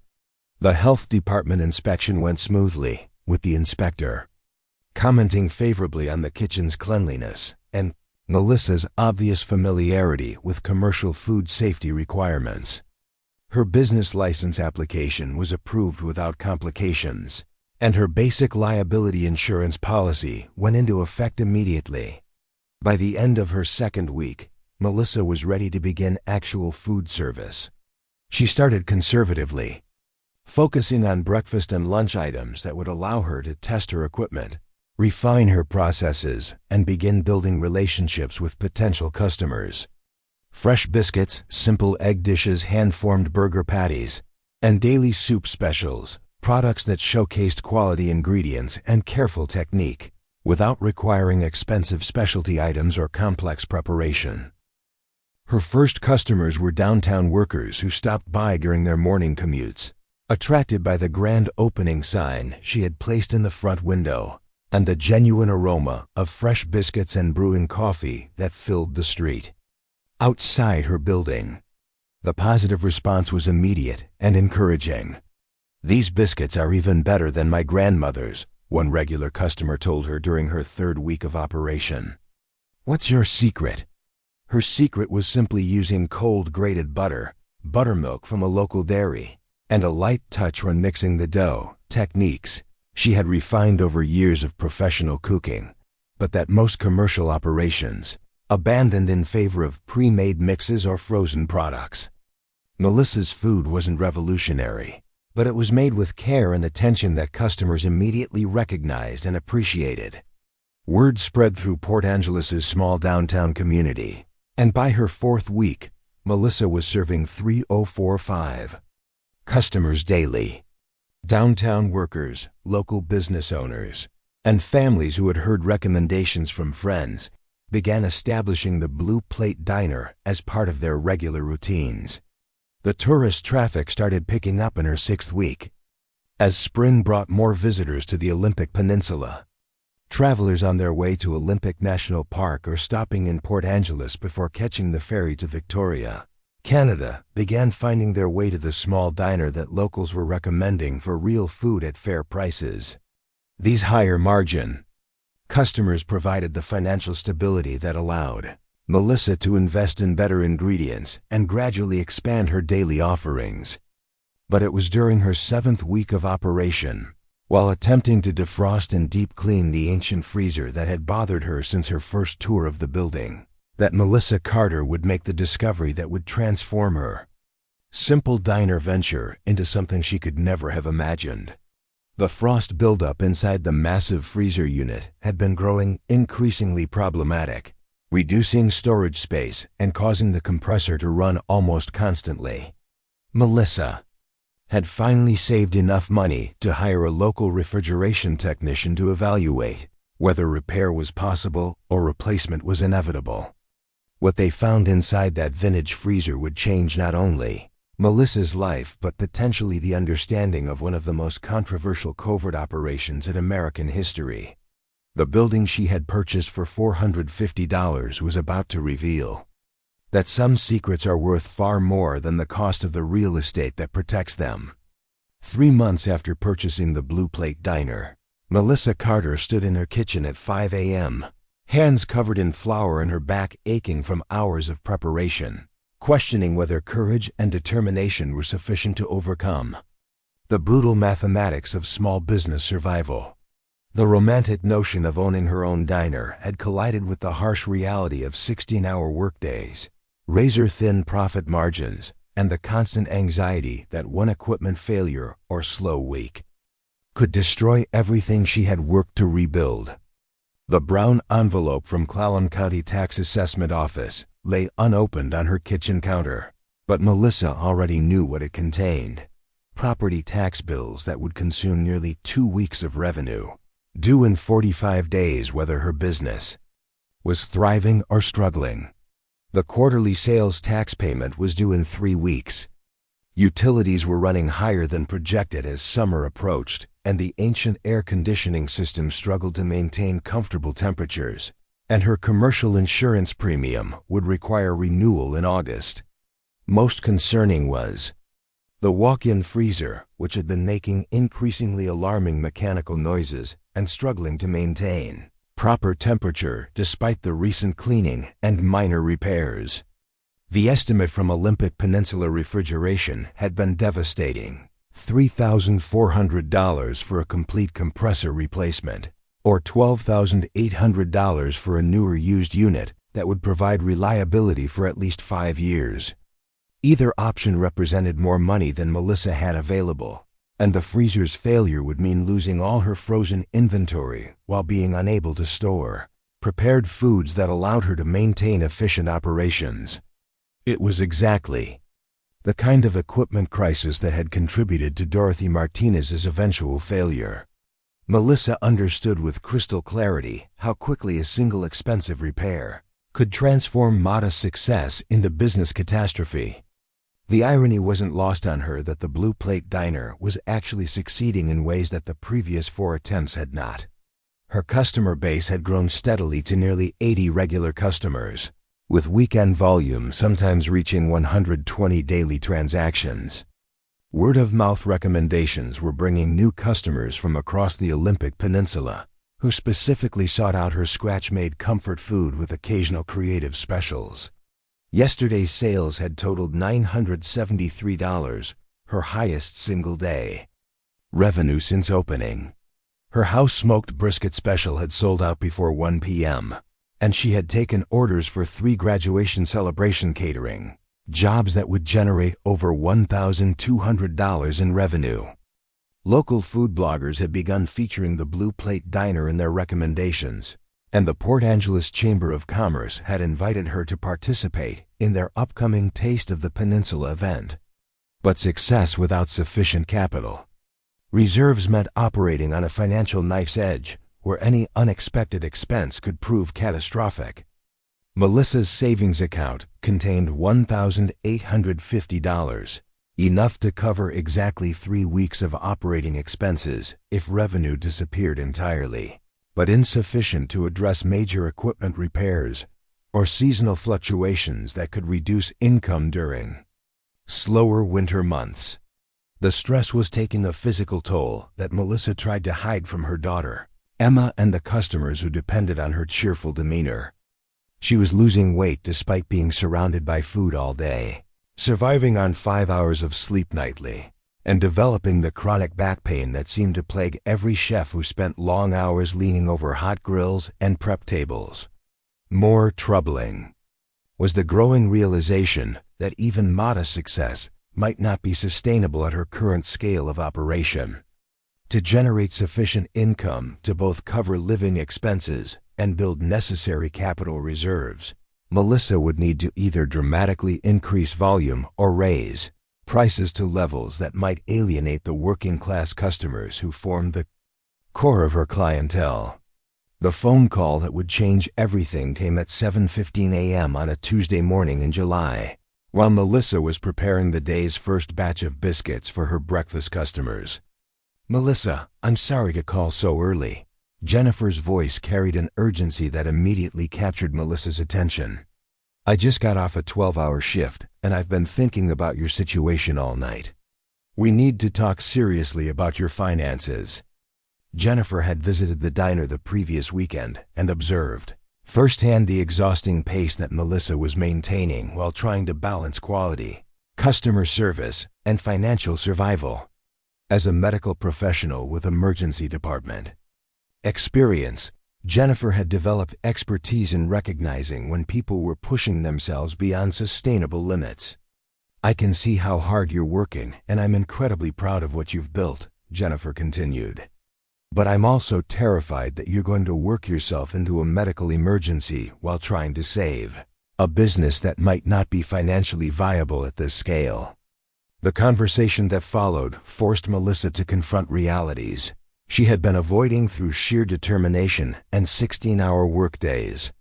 The health department inspection went smoothly, with the inspector commenting favorably on the kitchen's cleanliness and Melissa's obvious familiarity with commercial food safety requirements. Her business license application was approved without complications, and her basic liability insurance policy went into effect immediately. By the end of her second week, Melissa was ready to begin actual food service. She started conservatively, focusing on breakfast and lunch items that would allow her to test her equipment, refine her processes, and begin building relationships with potential customers. Fresh biscuits, simple egg dishes, hand-formed burger patties, and daily soup specials, products that showcased quality ingredients and careful technique, without requiring expensive specialty items or complex preparation. Her first customers were downtown workers who stopped by during their morning commutes, attracted by the grand opening sign she had placed in the front window and the genuine aroma of fresh biscuits and brewing coffee that filled the street. Outside her building, the positive response was immediate and encouraging. "These biscuits are even better than my grandmother's," one regular customer told her during her third week of operation. "What's your secret?" Her secret was simply using cold grated butter, buttermilk from a local dairy, and a light touch when mixing the dough, techniques she had refined over years of professional cooking, but that most commercial operations abandoned in favor of pre-made mixes or frozen products. Melissa's food wasn't revolutionary, but it was made with care and attention that customers immediately recognized and appreciated. Word spread through Port Angeles' small downtown community, and by her fourth week, Melissa was serving 3045 customers daily. Downtown workers, local business owners, and families who had heard recommendations from friends began establishing the Blue Plate Diner as part of their regular routines. The tourist traffic started picking up in her 6th week. As spring brought more visitors to the Olympic Peninsula, travelers on their way to Olympic National Park or stopping in Port Angeles before catching the ferry to Victoria, Canada, began finding their way to the small diner that locals were recommending for real food at fair prices. These higher-margin customers provided the financial stability that allowed Melissa to invest in better ingredients and gradually expand her daily offerings. But it was during her 7th week of operation, while attempting to defrost and deep clean the ancient freezer that had bothered her since her first tour of the building, that Melissa Carter would make the discovery that would transform her simple diner venture into something she could never have imagined. The frost buildup inside the massive freezer unit had been growing increasingly problematic, reducing storage space and causing the compressor to run almost constantly. Melissa had finally saved enough money to hire a local refrigeration technician to evaluate whether repair was possible or replacement was inevitable. What they found inside that vintage freezer would change not only Melissa's life but potentially the understanding of one of the most controversial covert operations in American history. The building she had purchased for $450 was about to reveal that some secrets are worth far more than the cost of the real estate that protects them. 3 months after purchasing the Blue Plate Diner, Melissa Carter stood in her kitchen at 5 a.m., hands covered in flour and her back aching from hours of preparation, questioning whether courage and determination were sufficient to overcome the brutal mathematics of small business survival. The romantic notion of owning her own diner had collided with the harsh reality of 16-hour workdays, razor-thin profit margins, and the constant anxiety that one equipment failure or slow week could destroy everything she had worked to rebuild. The brown envelope from Clallam County Tax Assessment Office lay unopened on her kitchen counter, but Melissa already knew what it contained: property tax bills that would consume nearly 2 weeks of revenue, due in 45 days whether her business was thriving or struggling. The quarterly sales tax payment was due in 3 weeks. Utilities were running higher than projected as summer approached, and the ancient air conditioning system struggled to maintain comfortable temperatures, and her commercial insurance premium would require renewal in August. Most concerning was the walk-in freezer, which had been making increasingly alarming mechanical noises and struggling to maintain proper temperature despite the recent cleaning and minor repairs. The estimate from Olympic Peninsula Refrigeration had been devastating: $3,400 for a complete compressor replacement, or $12,800 for a newer used unit that would provide reliability for at least 5 years. Either option represented more money than Melissa had available, and the freezer's failure would mean losing all her frozen inventory while being unable to store prepared foods that allowed her to maintain efficient operations. It was exactly the kind of equipment crisis that had contributed to Dorothy Martinez's eventual failure. Melissa understood with crystal clarity how quickly a single expensive repair could transform modest success into business catastrophe. The irony wasn't lost on her that the Blue Plate Diner was actually succeeding in ways that the previous 4 attempts had not. Her customer base had grown steadily to nearly 80 regular customers, with weekend volume sometimes reaching 120 daily transactions. Word-of-mouth recommendations were bringing new customers from across the Olympic Peninsula, who specifically sought out her scratch-made comfort food with occasional creative specials. Yesterday's sales had totaled $973, her highest single day revenue since opening. Her house-smoked brisket special had sold out before 1 p.m., and she had taken orders for 3 graduation celebration catering jobs that would generate over $1,200 in revenue. Local food bloggers had begun featuring the Blue Plate Diner in their recommendations, and the Port Angeles Chamber of Commerce had invited her to participate in their upcoming Taste of the Peninsula event. But success without sufficient capital reserves meant operating on a financial knife's edge where any unexpected expense could prove catastrophic. Melissa's savings account contained $1,850, enough to cover exactly 3 weeks of operating expenses if revenue disappeared entirely, but insufficient to address major equipment repairs or seasonal fluctuations that could reduce income during slower winter months. The stress was taking a physical toll that Melissa tried to hide from her daughter, Emma, and the customers who depended on her cheerful demeanor. She was losing weight despite being surrounded by food all day, surviving on 5 hours of sleep nightly, and developing the chronic back pain that seemed to plague every chef who spent long hours leaning over hot grills and prep tables. More troubling was the growing realization that even modest success might not be sustainable at her current scale of operation. To generate sufficient income to both cover living expenses and build necessary capital reserves, Melissa would need to either dramatically increase volume or raise prices to levels that might alienate the working-class customers who formed the core of her clientele. The phone call that would change everything came at 7:15 a.m. on a Tuesday morning in July, while Melissa was preparing the day's first batch of biscuits for her breakfast customers. "Melissa, I'm sorry to call so early." Jennifer's voice carried an urgency that immediately captured Melissa's attention. "I just got off a 12-hour shift, and I've been thinking about your situation all night. We need to talk seriously about your finances." Jennifer had visited the diner the previous weekend and observed firsthand the exhausting pace that Melissa was maintaining while trying to balance quality, customer service, and financial survival. As a medical professional with emergency department experience, Jennifer had developed expertise in recognizing when people were pushing themselves beyond sustainable limits. "I can see how hard you're working, and I'm incredibly proud of what you've built," Jennifer continued. "But I'm also terrified that you're going to work yourself into a medical emergency while trying to save a business that might not be financially viable at this scale." The conversation that followed forced Melissa to confront realities she had been avoiding through sheer determination and 16-hour workdays.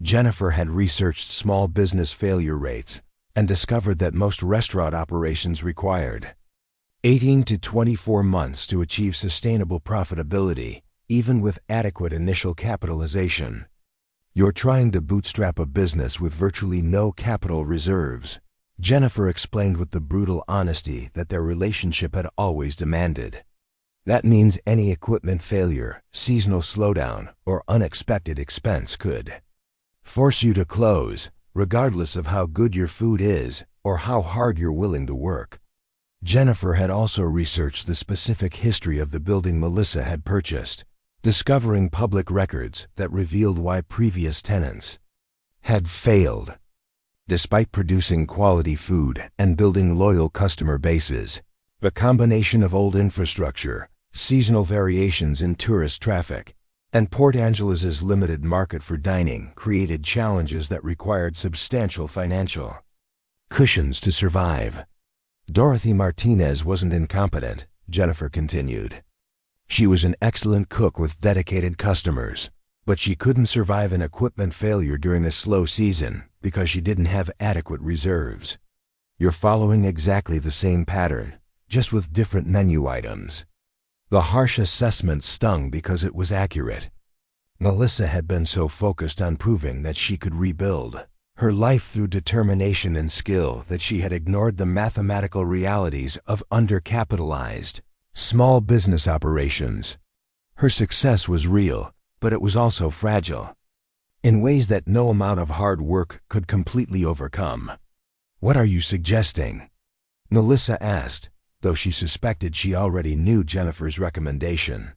Jennifer had researched small business failure rates and discovered that most restaurant operations required 18 to 24 months to achieve sustainable profitability, even with adequate initial capitalization. "You're trying to bootstrap a business with virtually no capital reserves," Jennifer explained with the brutal honesty that their relationship had always demanded. "That means any equipment failure, seasonal slowdown, or unexpected expense could force you to close, regardless of how good your food is or how hard you're willing to work." Jennifer had also researched the specific history of the building Melissa had purchased, discovering public records that revealed why previous tenants had failed. Despite producing quality food and building loyal customer bases, the combination of old infrastructure, seasonal variations in tourist traffic, and Port Angeles' limited market for dining created challenges that required substantial financial cushions to survive. "Dorothy Martinez wasn't incompetent," Jennifer continued. "She was an excellent cook with dedicated customers, but she couldn't survive an equipment failure during a slow season because she didn't have adequate reserves. You're following exactly the same pattern, just with different menu items." The harsh assessment stung because it was accurate. Melissa had been so focused on proving that she could rebuild her life through determination and skill that she had ignored the mathematical realities of undercapitalized small business operations. Her success was real, but it was also fragile, in ways that no amount of hard work could completely overcome. "What are you suggesting?" Melissa asked, though she suspected she already knew Jennifer's recommendation.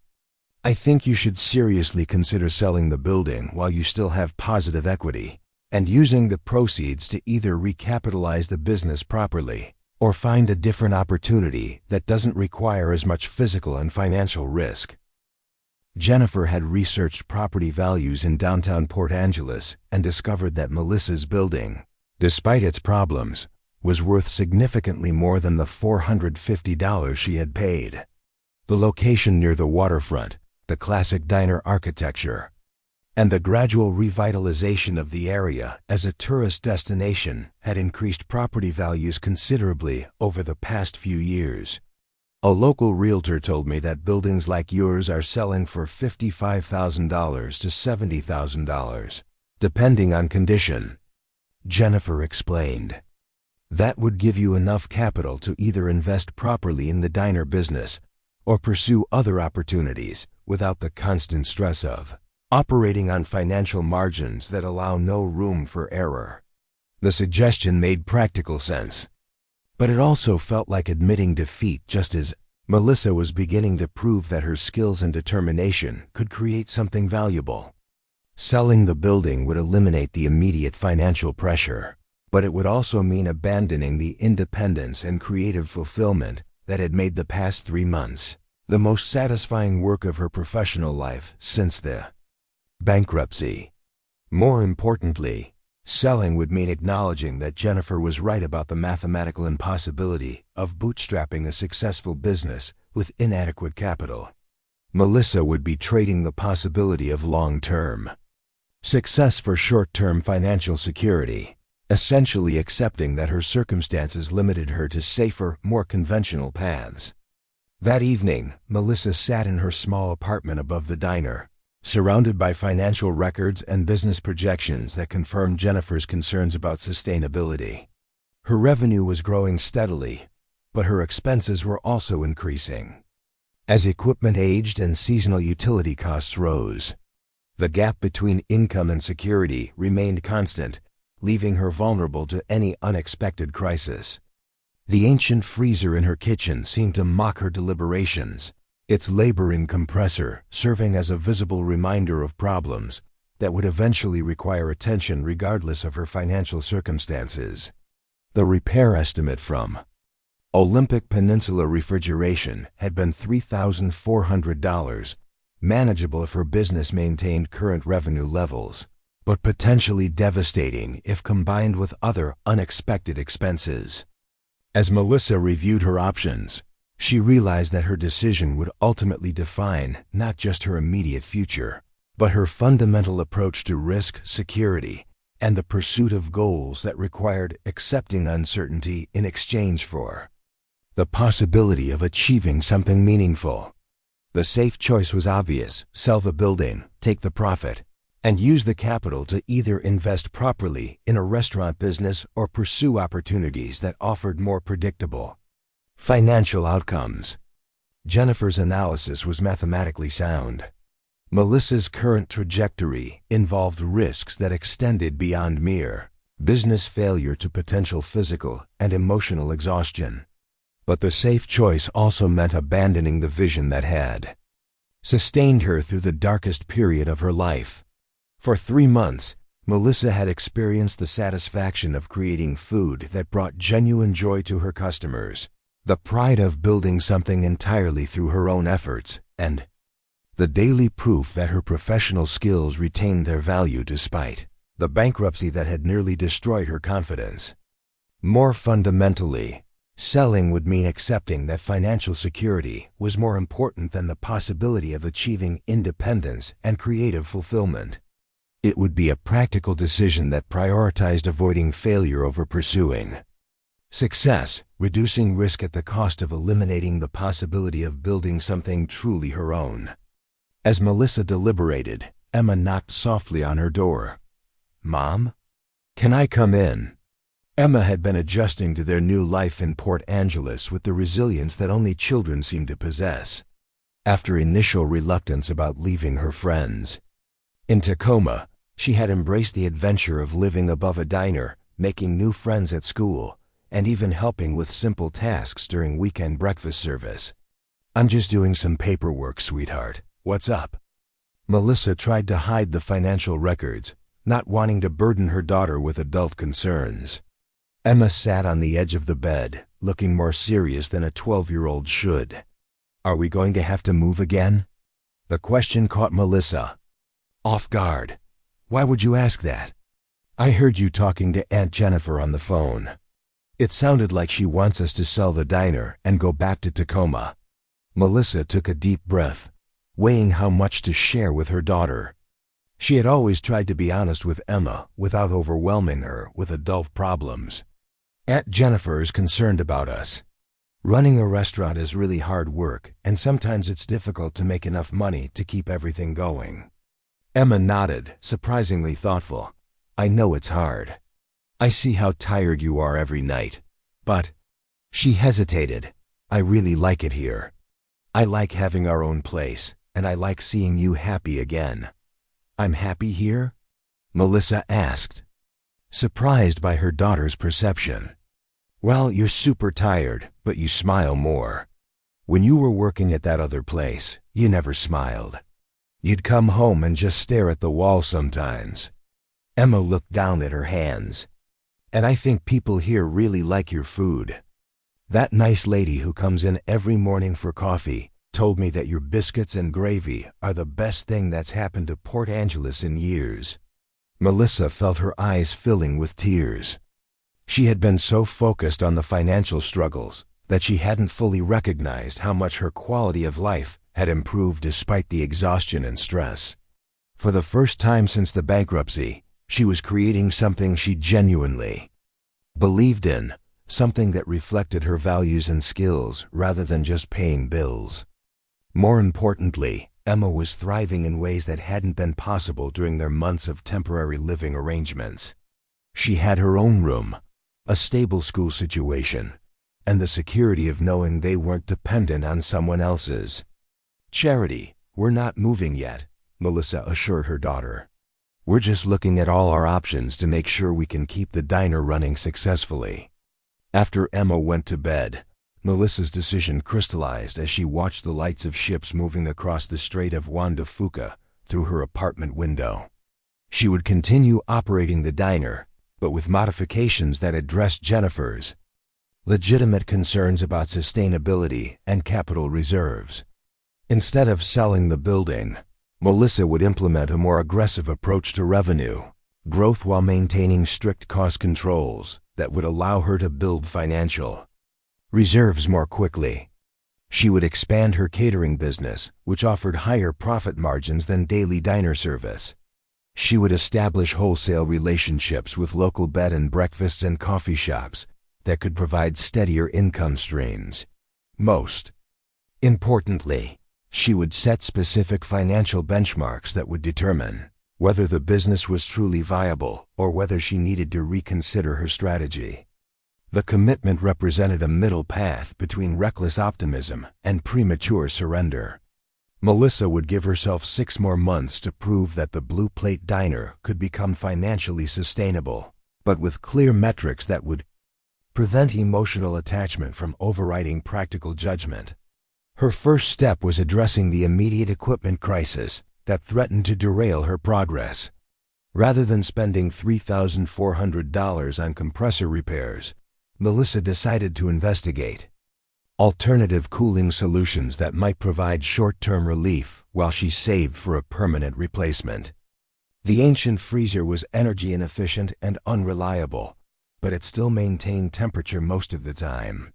"I think you should seriously consider selling the building while you still have positive equity, and using the proceeds to either recapitalize the business properly or find a different opportunity that doesn't require as much physical and financial risk." Jennifer had researched property values in downtown Port Angeles and discovered that Melissa's building, despite its problems, was worth significantly more than the $450 she had paid. The location near the waterfront, the classic diner architecture, and the gradual revitalization of the area as a tourist destination had increased property values considerably over the past few years. A local realtor told me that buildings like yours are selling for $55,000 to $70,000, depending on condition. Jennifer explained. That would give you enough capital to either invest properly in the diner business or pursue other opportunities without the constant stress of operating on financial margins that allow no room for error. The suggestion made practical sense, but it also felt like admitting defeat just as Melissa was beginning to prove that her skills and determination could create something valuable. Selling the building would eliminate the immediate financial pressure, but it would also mean abandoning the independence and creative fulfillment that had made the past 3 months the most satisfying work of her professional life since the bankruptcy. More importantly, selling would mean acknowledging that Jennifer was right about the mathematical impossibility of bootstrapping a successful business with inadequate capital. Melissa would be trading the possibility of long-term success for short-term financial security, essentially accepting that her circumstances limited her to safer, more conventional paths. That evening, Melissa sat in her small apartment above the diner, surrounded by financial records and business projections that confirmed Jennifer's concerns about sustainability. Her revenue was growing steadily, but her expenses were also increasing. As equipment aged and seasonal utility costs rose, the gap between income and security remained constant, leaving her vulnerable to any unexpected crisis. The ancient freezer in her kitchen seemed to mock her deliberations, its laboring compressor serving as a visible reminder of problems that would eventually require attention regardless of her financial circumstances. The repair estimate from Olympic Peninsula Refrigeration had been $3,400, manageable if her business maintained current revenue levels, but potentially devastating if combined with other unexpected expenses. As Melissa reviewed her options, she realized that her decision would ultimately define not just her immediate future, but her fundamental approach to risk, security, and the pursuit of goals that required accepting uncertainty in exchange for the possibility of achieving something meaningful. The safe choice was obvious: sell the building, take the profit, and use the capital to either invest properly in a restaurant business or pursue opportunities that offered more predictable financial outcomes. Jennifer's analysis was mathematically sound. Melissa's current trajectory involved risks that extended beyond mere business failure to potential physical and emotional exhaustion. But the safe choice also meant abandoning the vision that had sustained her through the darkest period of her life. For 3 months, Melissa had experienced the satisfaction of creating food that brought genuine joy to her customers, the pride of building something entirely through her own efforts, and the daily proof that her professional skills retained their value despite the bankruptcy that had nearly destroyed her confidence. More fundamentally, selling would mean accepting that financial security was more important than the possibility of achieving independence and creative fulfillment. It would be a practical decision that prioritized avoiding failure over pursuing success, reducing risk at the cost of eliminating the possibility of building something truly her own. As Melissa deliberated, Emma knocked softly on her door. "Mom? Can I come in?" Emma had been adjusting to their new life in Port Angeles with the resilience that only children seem to possess. After initial reluctance about leaving her friends in Tacoma, she had embraced the adventure of living above a diner, making new friends at school, and even helping with simple tasks during weekend breakfast service. "I'm just doing some paperwork, sweetheart. What's up?" Melissa tried to hide the financial records, not wanting to burden her daughter with adult concerns. Emma sat on the edge of the bed, looking more serious than a 12-year-old should. "Are we going to have to move again?" The question caught Melissa off guard. "Why would you ask that?" "I heard you talking to Aunt Jennifer on the phone. It sounded like she wants us to sell the diner and go back to Tacoma." Melissa took a deep breath, weighing how much to share with her daughter. She had always tried to be honest with Emma without overwhelming her with adult problems. Aunt Jennifer is concerned about us. Running a restaurant is really hard work, and sometimes it's difficult to make enough money to keep everything going. Emma nodded, surprisingly thoughtful. I know it's hard. I see how tired you are every night. But, she hesitated, I really like it here. I like having our own place, and I like seeing you happy again. I'm happy here? Melissa asked, surprised by her daughter's perception. Well, you're super tired, but you smile more. When you were working at that other place, you never smiled. You'd come home and just stare at the wall sometimes. Emma looked down at her hands. And I think people here really like your food. That nice lady who comes in every morning for coffee told me that your biscuits and gravy are the best thing that's happened to Port Angeles in years. Melissa felt her eyes filling with tears. She had been so focused on the financial struggles that she hadn't fully recognized how much her quality of life had improved despite the exhaustion and stress. For the first time since the bankruptcy, she was creating something she genuinely believed in, something that reflected her values and skills rather than just paying bills. More importantly, Emma was thriving in ways that hadn't been possible during their months of temporary living arrangements. She had her own room, a stable school situation, and the security of knowing they weren't dependent on someone else's. Charity, we're not moving yet, Melissa assured her daughter. We're just looking at all our options to make sure we can keep the diner running successfully. After Emma went to bed, Melissa's decision crystallized as she watched the lights of ships moving across the Strait of Juan de Fuca through her apartment window. She would continue operating the diner, but with modifications that addressed Jennifer's legitimate concerns about sustainability and capital reserves. Instead of selling the building, Melissa would implement a more aggressive approach to revenue growth while maintaining strict cost controls that would allow her to build financial reserves more quickly. She would expand her catering business, which offered higher profit margins than daily diner service. She would establish wholesale relationships with local bed and breakfasts and coffee shops that could provide steadier income streams. Most importantly, she would set specific financial benchmarks that would determine whether the business was truly viable or whether she needed to reconsider her strategy. The commitment represented a middle path between reckless optimism and premature surrender. Melissa would give herself 6 more months to prove that the Blue Plate Diner could become financially sustainable, but with clear metrics that would prevent emotional attachment from overriding practical judgment. Her first step was addressing the immediate equipment crisis that threatened to derail her progress. Rather than spending $3,400 on compressor repairs, Melissa decided to investigate alternative cooling solutions that might provide short-term relief while she saved for a permanent replacement. The ancient freezer was energy inefficient and unreliable, but it still maintained temperature most of the time.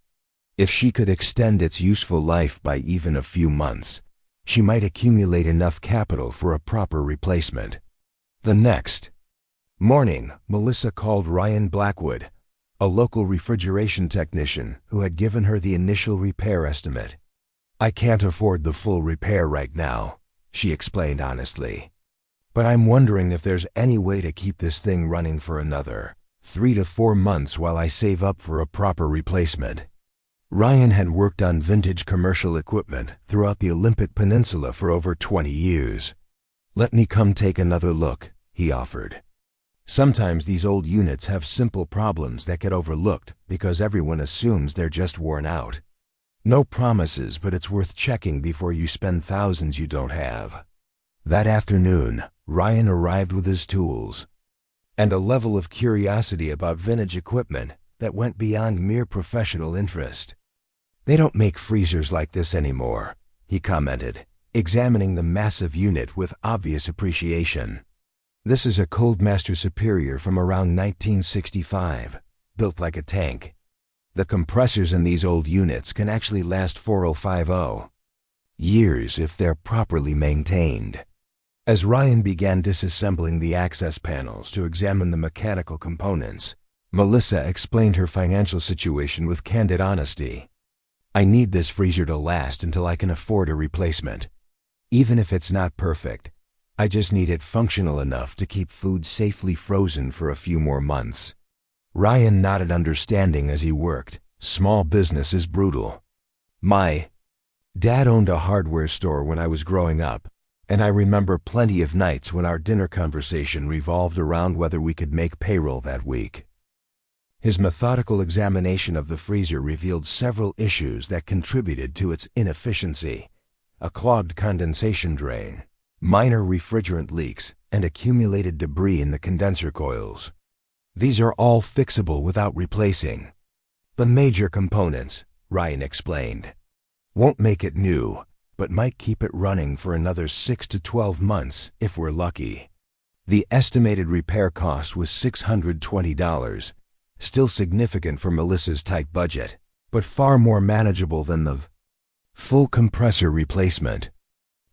If she could extend its useful life by even a few months, she might accumulate enough capital for a proper replacement. The next morning, Melissa called Ryan Blackwood, a local refrigeration technician who had given her the initial repair estimate. I can't afford the full repair right now, she explained honestly. But I'm wondering if there's any way to keep this thing running for another 3 to 4 months while I save up for a proper replacement. Ryan had worked on vintage commercial equipment throughout the Olympic Peninsula for over 20 years. Let me come take another look, he offered. Sometimes these old units have simple problems that get overlooked because everyone assumes they're just worn out. No promises, but it's worth checking before you spend thousands you don't have. That afternoon, Ryan arrived with his tools and a level of curiosity about vintage equipment that went beyond mere professional interest. They don't make freezers like this anymore, he commented, examining the massive unit with obvious appreciation. This is a Coldmaster Superior from around 1965, built like a tank. The compressors in these old units can actually last 4050 years if they're properly maintained. As Ryan began disassembling the access panels to examine the mechanical components, Melissa explained her financial situation with candid honesty. "I need this freezer to last until I can afford a replacement. Even if it's not perfect, I just need it functional enough to keep food safely frozen for a few more months." Ryan nodded understanding as he worked. Small business is brutal. "My dad owned a hardware store when I was growing up, and I remember plenty of nights when our dinner conversation revolved around whether we could make payroll that week." His methodical examination of the freezer revealed several issues that contributed to its inefficiency: a clogged condensation drain, minor refrigerant leaks, and accumulated debris in the condenser coils. "These are all fixable without replacing. The major components," Ryan explained, "won't make it new, but might keep it running for another 6 to 12 months if we're lucky." The estimated repair cost was $620, still significant for Melissa's tight budget, but far more manageable than the full compressor replacement.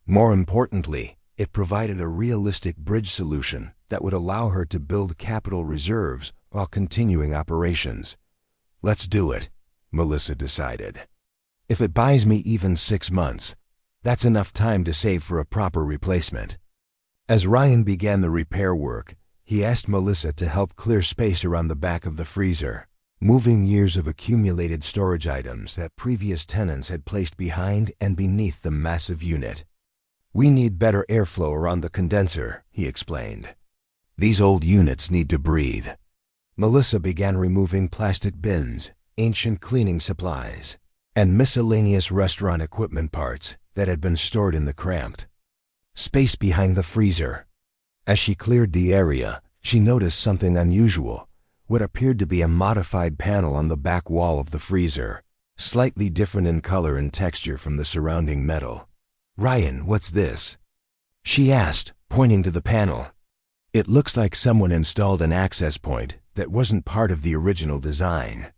More importantly, it provided a realistic bridge solution that would allow her to build capital reserves while continuing operations. "Let's do it," Melissa decided. "If it buys me even 6 months, that's enough time to save for a proper replacement." As Ryan began the repair work, he asked Melissa to help clear space around the back of the freezer, moving years of accumulated storage items that previous tenants had placed behind and beneath the massive unit. "We need better airflow around the condenser," he explained. "These old units need to breathe." Melissa began removing plastic bins, ancient cleaning supplies, and miscellaneous restaurant equipment parts that had been stored in the cramped space behind the freezer. As she cleared the area, she noticed something unusual: what appeared to be a modified panel on the back wall of the freezer, slightly different in color and texture from the surrounding metal. "Ryan, what's this?" she asked, pointing to the panel. "It looks like someone installed an access point that wasn't part of the original design."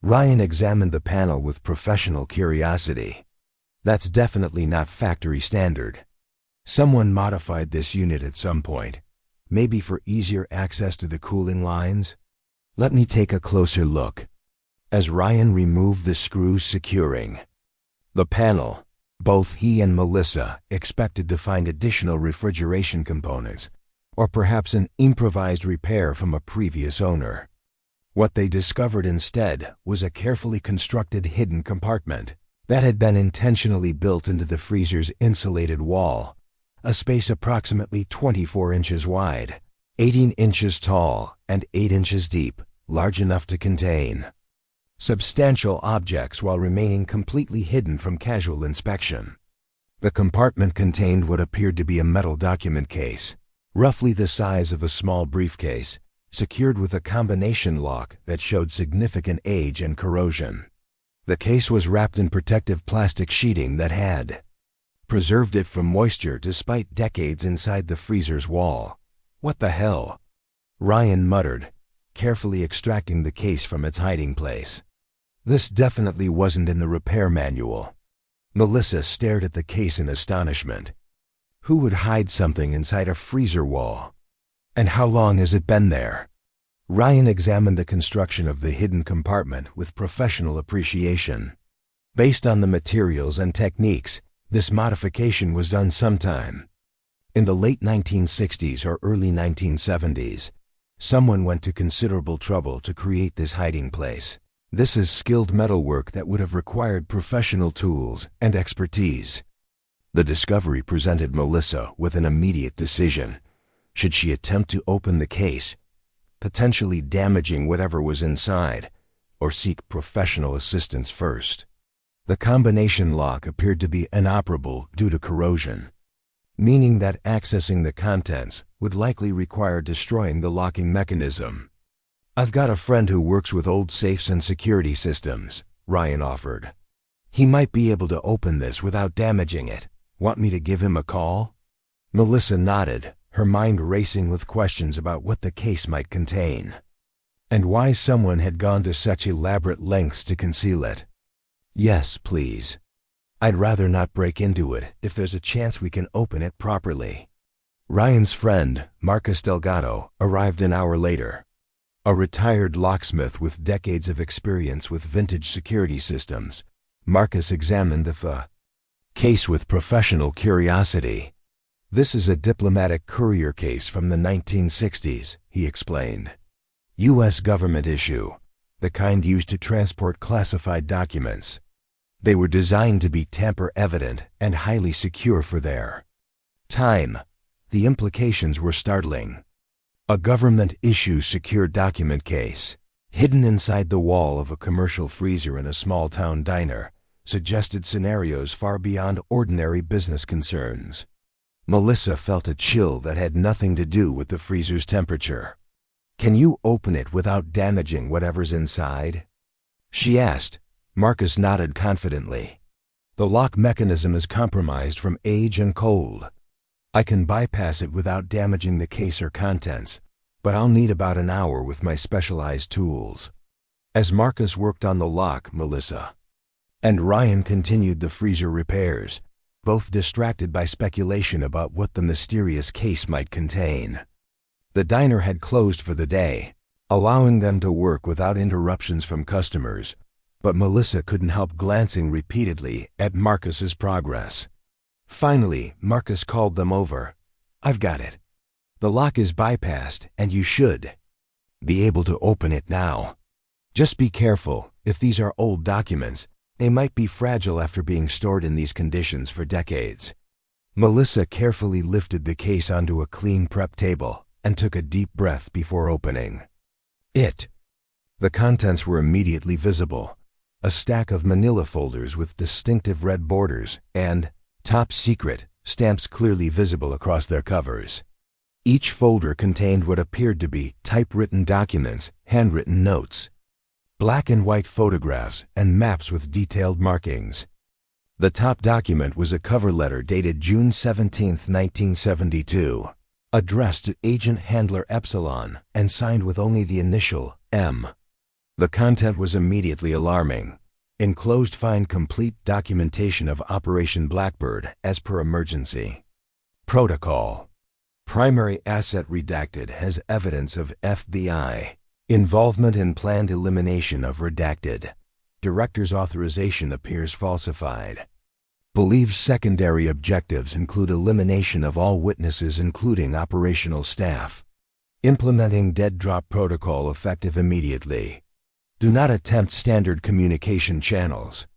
Ryan examined the panel with professional curiosity. "That's definitely not factory standard. Someone modified this unit at some point, maybe for easier access to the cooling lines. Let me take a closer look." As Ryan removed the screws securing the panel, both he and Melissa expected to find additional refrigeration components, or perhaps an improvised repair from a previous owner. What they discovered instead was a carefully constructed hidden compartment that had been intentionally built into the freezer's insulated wall, a space approximately 24 inches wide, 18 inches tall, and 8 inches deep, large enough to contain substantial objects while remaining completely hidden from casual inspection. The compartment contained what appeared to be a metal document case, roughly the size of a small briefcase, secured with a combination lock that showed significant age and corrosion. The case was wrapped in protective plastic sheeting that had preserved it from moisture despite decades inside the freezer's wall. "What the hell?" Ryan muttered, carefully extracting the case from its hiding place. This definitely wasn't in the repair manual. Melissa stared at the case in astonishment. Who would hide something inside a freezer wall? And how long has it been there? Ryan examined the construction of the hidden compartment with professional appreciation. Based on the materials and techniques, this modification was done sometime in the late 1960s or early 1970s. Someone went to considerable trouble to create this hiding place. This is skilled metalwork that would have required professional tools and expertise. The discovery presented Melissa with an immediate decision. Should she attempt to open the case, potentially damaging whatever was inside, or seek professional assistance first? The combination lock appeared to be inoperable due to corrosion, meaning that accessing the contents would likely require destroying the locking mechanism. "I've got a friend who works with old safes and security systems," Ryan offered. "He might be able to open this without damaging it. Want me to give him a call?" Melissa nodded, her mind racing with questions about what the case might contain, and why someone had gone to such elaborate lengths to conceal it. "Yes, please. I'd rather not break into it if there's a chance we can open it properly." Ryan's friend, Marcus Delgado, arrived an hour later. A retired locksmith with decades of experience with vintage security systems, Marcus examined the case with professional curiosity. "This is a diplomatic courier case from the 1960s, he explained. U.S. government issue, the kind used to transport classified documents. They were designed to be tamper-evident and highly secure for their time. The implications were startling. A government-issue secure document case, hidden inside the wall of a commercial freezer in a small-town diner, suggested scenarios far beyond ordinary business concerns. Melissa felt a chill that had nothing to do with the freezer's temperature. "Can you open it without damaging whatever's inside?" she asked. Marcus nodded confidently. "The lock mechanism is compromised from age and cold. I can bypass it without damaging the case or contents, but I'll need about an hour with my specialized tools." As Marcus worked on the lock, Melissa and Ryan continued the freezer repairs, both distracted by speculation about what the mysterious case might contain. The diner had closed for the day, allowing them to work without interruptions from customers, but Melissa couldn't help glancing repeatedly at Marcus's progress. Finally, Marcus called them over. "I've got it. The lock is bypassed, and you should be able to open it now. Just be careful. If these are old documents, they might be fragile after being stored in these conditions for decades." Melissa carefully lifted the case onto a clean prep table and took a deep breath before opening it. The contents were immediately visible: a stack of manila folders with distinctive red borders and "Top Secret" stamps clearly visible across their covers. Each folder contained what appeared to be typewritten documents, handwritten notes, black and white photographs, and maps with detailed markings. The top document was a cover letter dated June 17, 1972, addressed to Agent Handler Epsilon and signed with only the initial M. The content was immediately alarming. Enclosed, find complete documentation of Operation Blackbird as per emergency protocol. Primary asset redacted has evidence of FBI involvement in planned elimination of redacted. Director's authorization appears falsified. Believes secondary objectives include elimination of all witnesses including operational staff. Implementing dead drop protocol effective immediately. Do not attempt standard communication channels.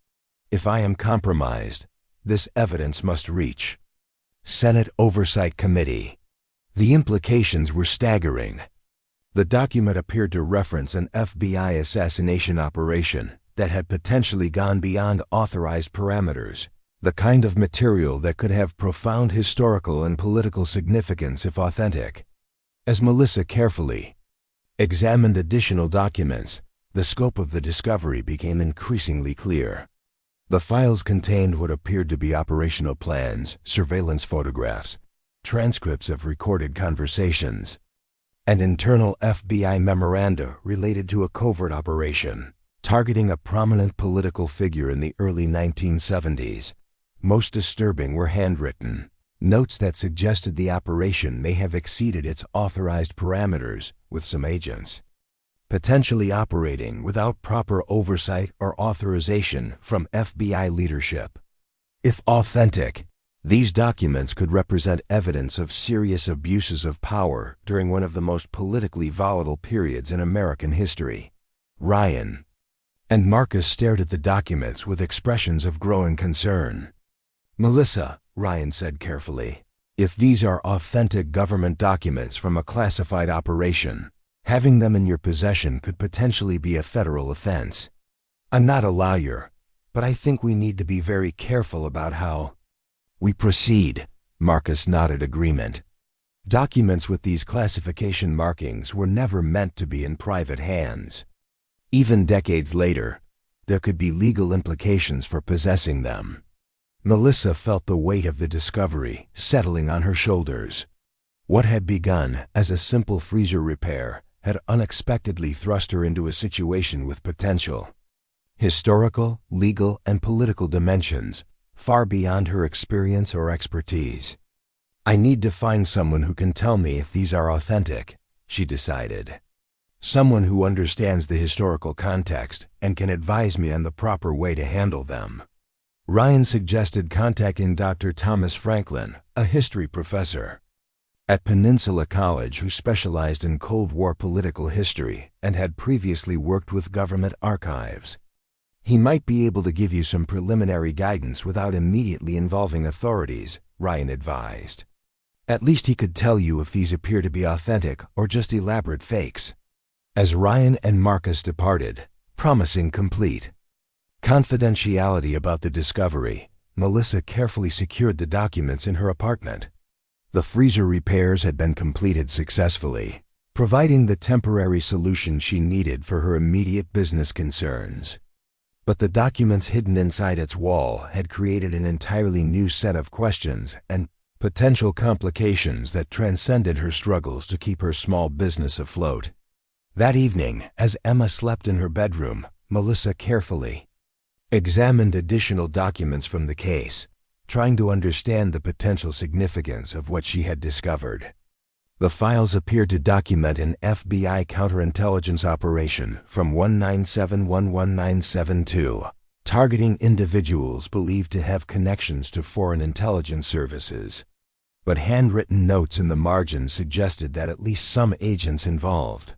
If I am compromised, this evidence must reach Senate Oversight Committee. The implications were staggering. The document appeared to reference an FBI assassination operation that had potentially gone beyond authorized parameters, the kind of material that could have profound historical and political significance if authentic. As Melissa carefully examined additional documents, the scope of the discovery became increasingly clear. The files contained what appeared to be operational plans, surveillance photographs, transcripts of recorded conversations, and internal FBI memoranda related to a covert operation targeting a prominent political figure in the early 1970s. Most disturbing were handwritten notes that suggested the operation may have exceeded its authorized parameters, with some agents potentially operating without proper oversight or authorization from FBI leadership. If authentic, these documents could represent evidence of serious abuses of power during one of the most politically volatile periods in American history. Ryan and Marcus stared at the documents with expressions of growing concern. "Melissa," Ryan said carefully, "if these are authentic government documents from a classified operation, having them in your possession could potentially be a federal offense. I'm not a lawyer, but I think we need to be very careful about how we proceed." Marcus nodded agreement. Documents with these classification markings were never meant to be in private hands. Even decades later, there could be legal implications for possessing them. Melissa felt the weight of the discovery settling on her shoulders. What had begun as a simple freezer repair had unexpectedly thrust her into a situation with potential historical, legal, and political dimensions far beyond her experience or expertise. I need to find someone who can tell me if these are authentic, she decided. Someone who understands the historical context and can advise me on the proper way to handle them. Ryan suggested contacting Dr. Thomas Franklin, a history professor at Peninsula College who specialized in Cold War political history and had previously worked with government archives. He might be able to give you some preliminary guidance without immediately involving authorities, Ryan advised. At least he could tell you if these appear to be authentic or just elaborate fakes. As Ryan and Marcus departed, promising complete confidentiality about the discovery, Melissa carefully secured the documents in her apartment. The freezer repairs had been completed successfully, providing the temporary solution she needed for her immediate business concerns. But the documents hidden inside its wall had created an entirely new set of questions and potential complications that transcended her struggles to keep her small business afloat. That evening, as Emma slept in her bedroom, Melissa carefully examined additional documents from the case, trying to understand the potential significance of what she had discovered. The files appeared to document an FBI counterintelligence operation from 19711972, targeting individuals believed to have connections to foreign intelligence services. But handwritten notes in the margins suggested that at least some agents involved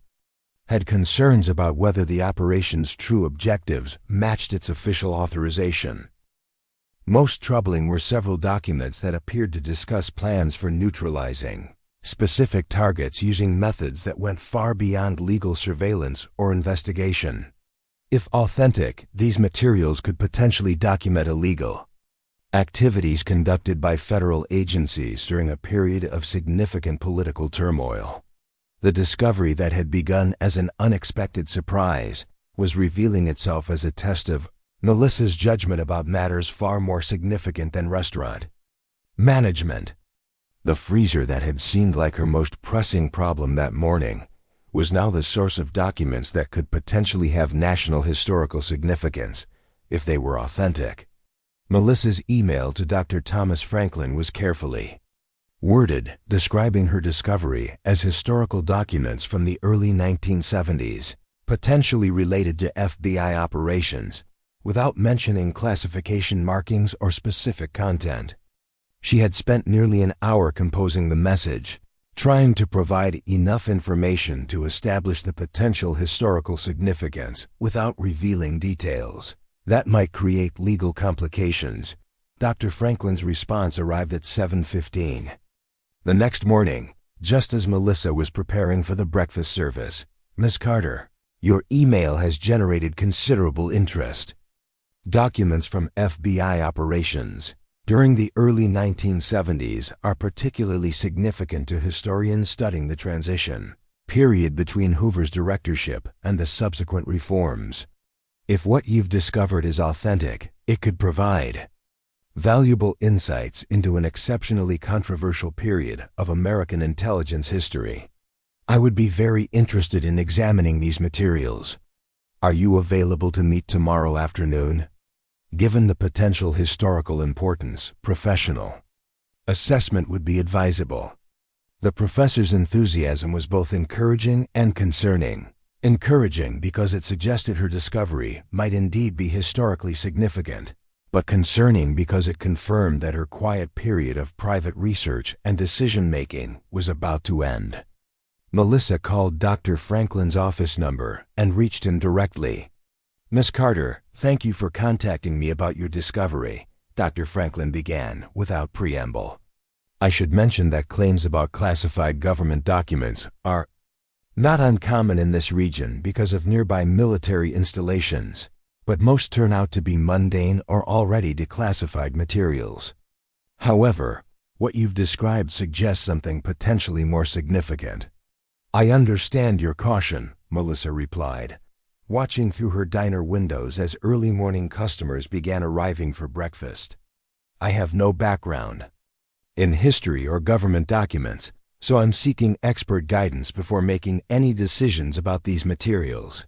had concerns about whether the operation's true objectives matched its official authorization. Most troubling were several documents that appeared to discuss plans for neutralizing specific targets using methods that went far beyond legal surveillance or investigation. If authentic, these materials could potentially document illegal activities conducted by federal agencies during a period of significant political turmoil. The discovery that had begun as an unexpected surprise was revealing itself as a test of Melissa's judgment about matters far more significant than restaurant management. The freezer that had seemed like her most pressing problem that morning was now the source of documents that could potentially have national historical significance if they were authentic. Melissa's email to Dr. Thomas Franklin was carefully worded, describing her discovery as historical documents from the early 1970s, potentially related to FBI operations, without mentioning classification markings or specific content. She had spent nearly an hour composing the message, trying to provide enough information to establish the potential historical significance without revealing details that might create legal complications. Dr. Franklin's response arrived at 7:15. The next morning, just as Melissa was preparing for the breakfast service, "Miss Carter, your email has generated considerable interest. Documents from FBI operations during the early 1970s are particularly significant to historians studying the transition period between Hoover's directorship and the subsequent reforms. If what you've discovered is authentic, it could provide valuable insights into an exceptionally controversial period of American intelligence history. I would be very interested in examining these materials. Are you available to meet tomorrow afternoon? Given the potential historical importance, professional assessment would be advisable." The professor's enthusiasm was both encouraging and concerning. Encouraging because it suggested her discovery might indeed be historically significant, but concerning because it confirmed that her quiet period of private research and decision-making was about to end. Melissa called Dr. Franklin's office number and reached him directly. "Miss Carter, thank you for contacting me about your discovery," Dr. Franklin began without preamble. "I should mention that claims about classified government documents are not uncommon in this region because of nearby military installations, but most turn out to be mundane or already declassified materials. However, what you've described suggests something potentially more significant." "I understand your caution," Melissa replied, watching through her diner windows as early morning customers began arriving for breakfast. "I have no background in history or government documents, so I'm seeking expert guidance before making any decisions about these materials."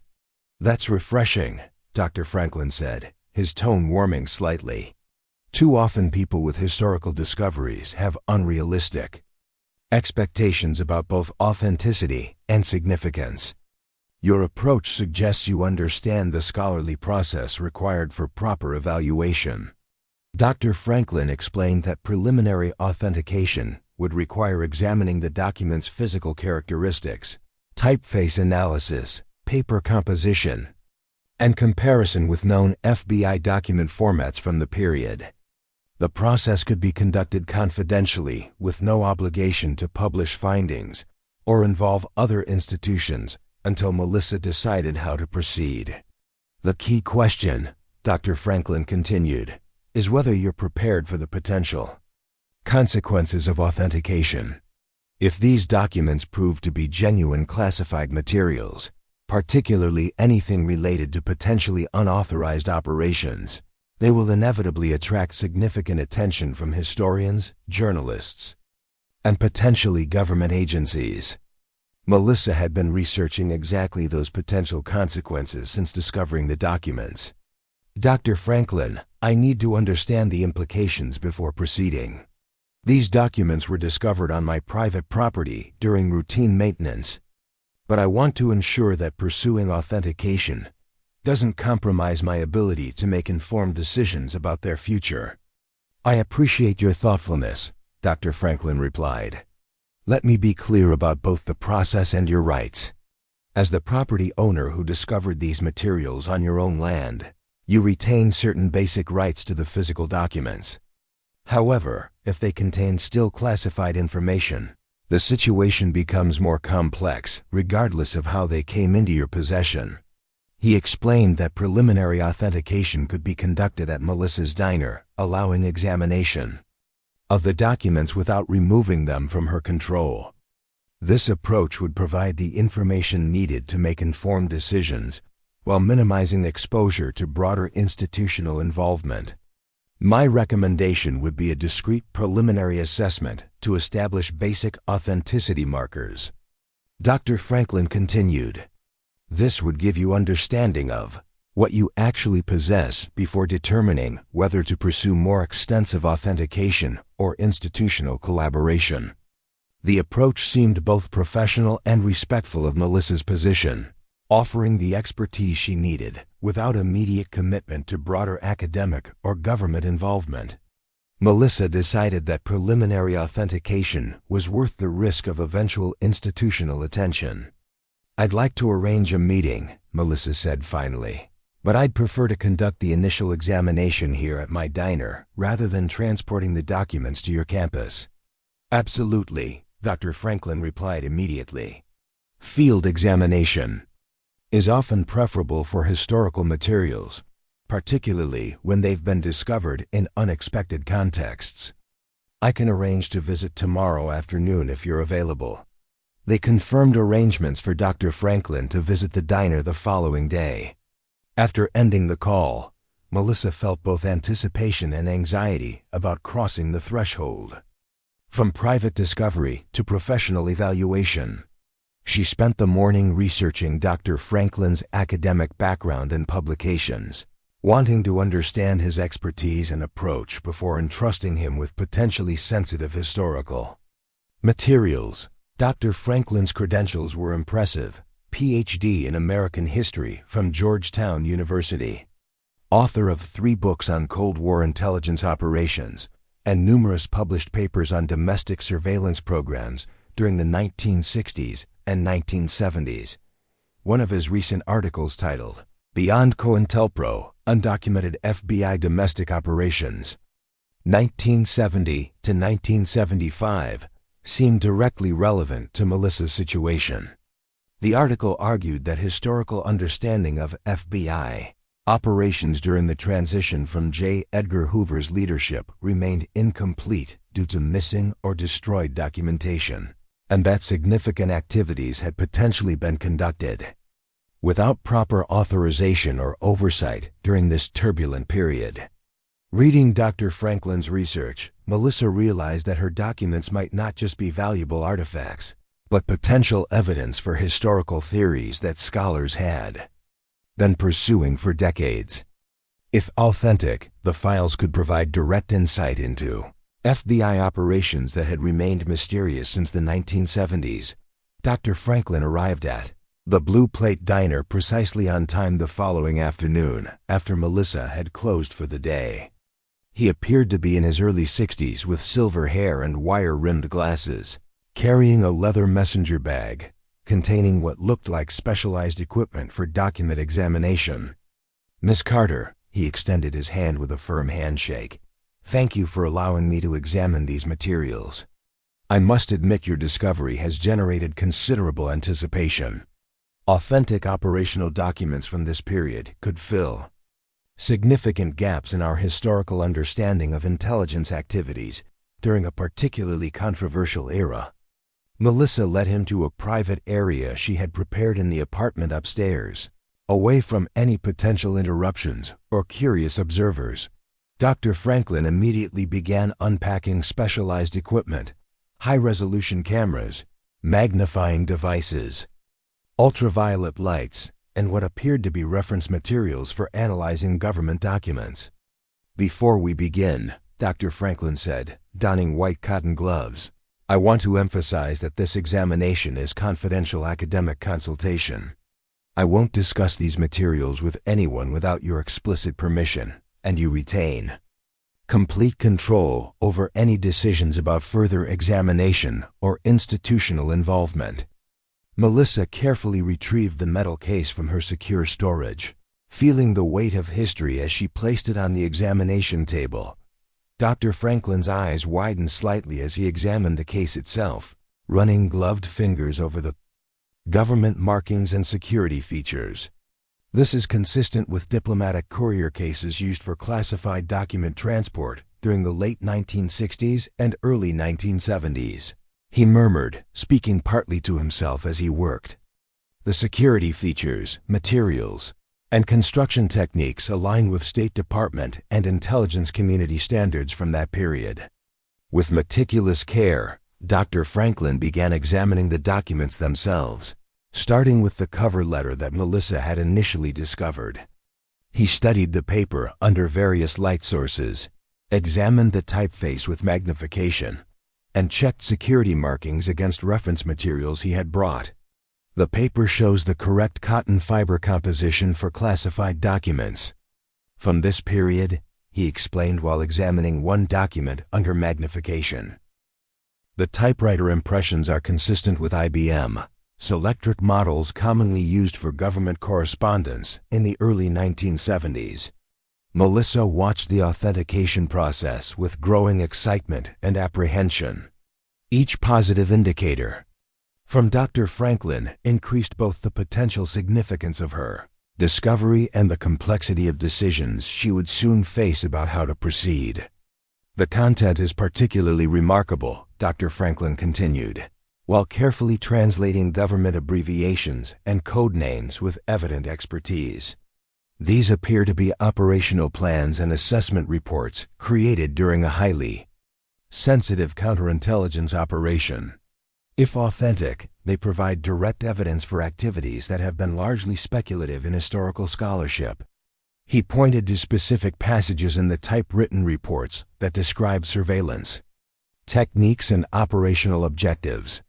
"That's refreshing," Dr. Franklin said, his tone warming slightly. Too often people with historical discoveries have unrealistic expectations about both authenticity and significance. Your approach suggests you understand the scholarly process required for proper evaluation. Dr. Franklin explained that preliminary authentication would require examining the document's physical characteristics, typeface analysis, paper composition, and comparison with known FBI document formats from the period. The process could be conducted confidentially with no obligation to publish findings or involve other institutions until Melissa decided how to proceed. The key question, Dr. Franklin continued, is whether you're prepared for the potential consequences of authentication. If these documents prove to be genuine classified materials, particularly anything related to potentially unauthorized operations, they will inevitably attract significant attention from historians, journalists, and potentially government agencies. Melissa had been researching exactly those potential consequences since discovering the documents. Dr. Franklin, I need to understand the implications before proceeding. These documents were discovered on my private property during routine maintenance, but I want to ensure that pursuing authentication doesn't compromise my ability to make informed decisions about their future. I appreciate your thoughtfulness, Dr. Franklin replied. Let me be clear about both the process and your rights. As the property owner who discovered these materials on your own land, you retain certain basic rights to the physical documents. However, if they contain still classified information, the situation becomes more complex regardless of how they came into your possession. He explained that preliminary authentication could be conducted at Melissa's diner, allowing examination of the documents without removing them from her control. This approach would provide the information needed to make informed decisions while minimizing exposure to broader institutional involvement. My recommendation would be a discrete preliminary assessment to establish basic authenticity markers. Dr. Franklin continued, this would give you understanding of what you actually possess before determining whether to pursue more extensive authentication or institutional collaboration. The approach seemed both professional and respectful of Melissa's position, offering the expertise she needed without immediate commitment to broader academic or government involvement. Melissa decided that preliminary authentication was worth the risk of eventual institutional attention. I'd like to arrange a meeting, Melissa said finally, but I'd prefer to conduct the initial examination here at my diner rather than transporting the documents to your campus. Absolutely, Dr. Franklin replied immediately. Field examination is often preferable for historical materials, particularly when they've been discovered in unexpected contexts. I can arrange to visit tomorrow afternoon if you're available. They confirmed arrangements for Dr. Franklin to visit the diner the following day. After ending the call, Melissa felt both anticipation and anxiety about crossing the threshold. From private discovery to professional evaluation, she spent the morning researching Dr. Franklin's academic background and publications, wanting to understand his expertise and approach before entrusting him with potentially sensitive historical materials. Dr. Franklin's credentials were impressive. Ph.D. in American History from Georgetown University, author of 3 books on Cold War intelligence operations, and numerous published papers on domestic surveillance programs during the 1960s and 1970s. One of his recent articles titled, Beyond COINTELPRO, Undocumented FBI Domestic Operations, 1970 to 1975, seemed directly relevant to Melissa's situation. The article argued that historical understanding of FBI operations during the transition from J. Edgar Hoover's leadership remained incomplete due to missing or destroyed documentation, and that significant activities had potentially been conducted without proper authorization or oversight during this turbulent period. Reading Dr. Franklin's research, Melissa realized that her documents might not just be valuable artifacts, but potential evidence for historical theories that scholars had been pursuing for decades. If authentic, The files could provide direct insight into FBI operations that had remained mysterious since the 1970s. Dr. Franklin arrived at the Blue Plate Diner precisely on time the following afternoon, after Melissa had closed for the day. He appeared to be in his early 60s with silver hair and wire-rimmed glasses, carrying a leather messenger bag containing what looked like specialized equipment for document examination. "Miss Carter," he extended his hand with a firm handshake. "Thank you for allowing me to examine these materials. I must admit your discovery has generated considerable anticipation. Authentic operational documents from this period could fill significant gaps in our historical understanding of intelligence activities during a particularly controversial era." Melissa led him to a private area she had prepared in the apartment upstairs, away from any potential interruptions or curious observers. Dr. Franklin immediately began unpacking specialized equipment, high-resolution cameras, magnifying devices, ultraviolet lights, and what appeared to be reference materials for analyzing government documents. "Before we begin," Dr. Franklin said, donning white cotton gloves, "I want to emphasize that this examination is confidential academic consultation. I won't discuss these materials with anyone without your explicit permission, and you retain complete control over any decisions about further examination or institutional involvement." Melissa carefully retrieved the metal case from her secure storage, feeling the weight of history as she placed it on the examination table. Dr. Franklin's eyes widened slightly as he examined the case itself, running gloved fingers over the government markings and security features. "This is consistent with diplomatic courier cases used for classified document transport during the late 1960s and early 1970s, he murmured, speaking partly to himself as he worked. The security features, materials, and construction techniques align with State Department and intelligence community standards from that period. With meticulous care, Dr. Franklin began examining the documents themselves, starting with the cover letter that Melissa had initially discovered. He studied the paper under various light sources, examined the typeface with magnification, and checked security markings against reference materials he had brought. The paper shows the correct cotton fiber composition for classified documents. From this period, he explained while examining one document under magnification. The typewriter impressions are consistent with IBM, Selectric models commonly used for government correspondence in the early 1970s. Melissa watched the authentication process with growing excitement and apprehension. Each positive indicator from Dr. Franklin increased both the potential significance of her discovery and the complexity of decisions she would soon face about how to proceed. "The content is particularly remarkable," Dr. Franklin continued, while carefully translating government abbreviations and code names with evident expertise. "These appear to be operational plans and assessment reports created during a highly sensitive counterintelligence operation. If authentic, they provide direct evidence for activities that have been largely speculative in historical scholarship." He pointed to specific passages in the typewritten reports that describe surveillance techniques and operational objectives.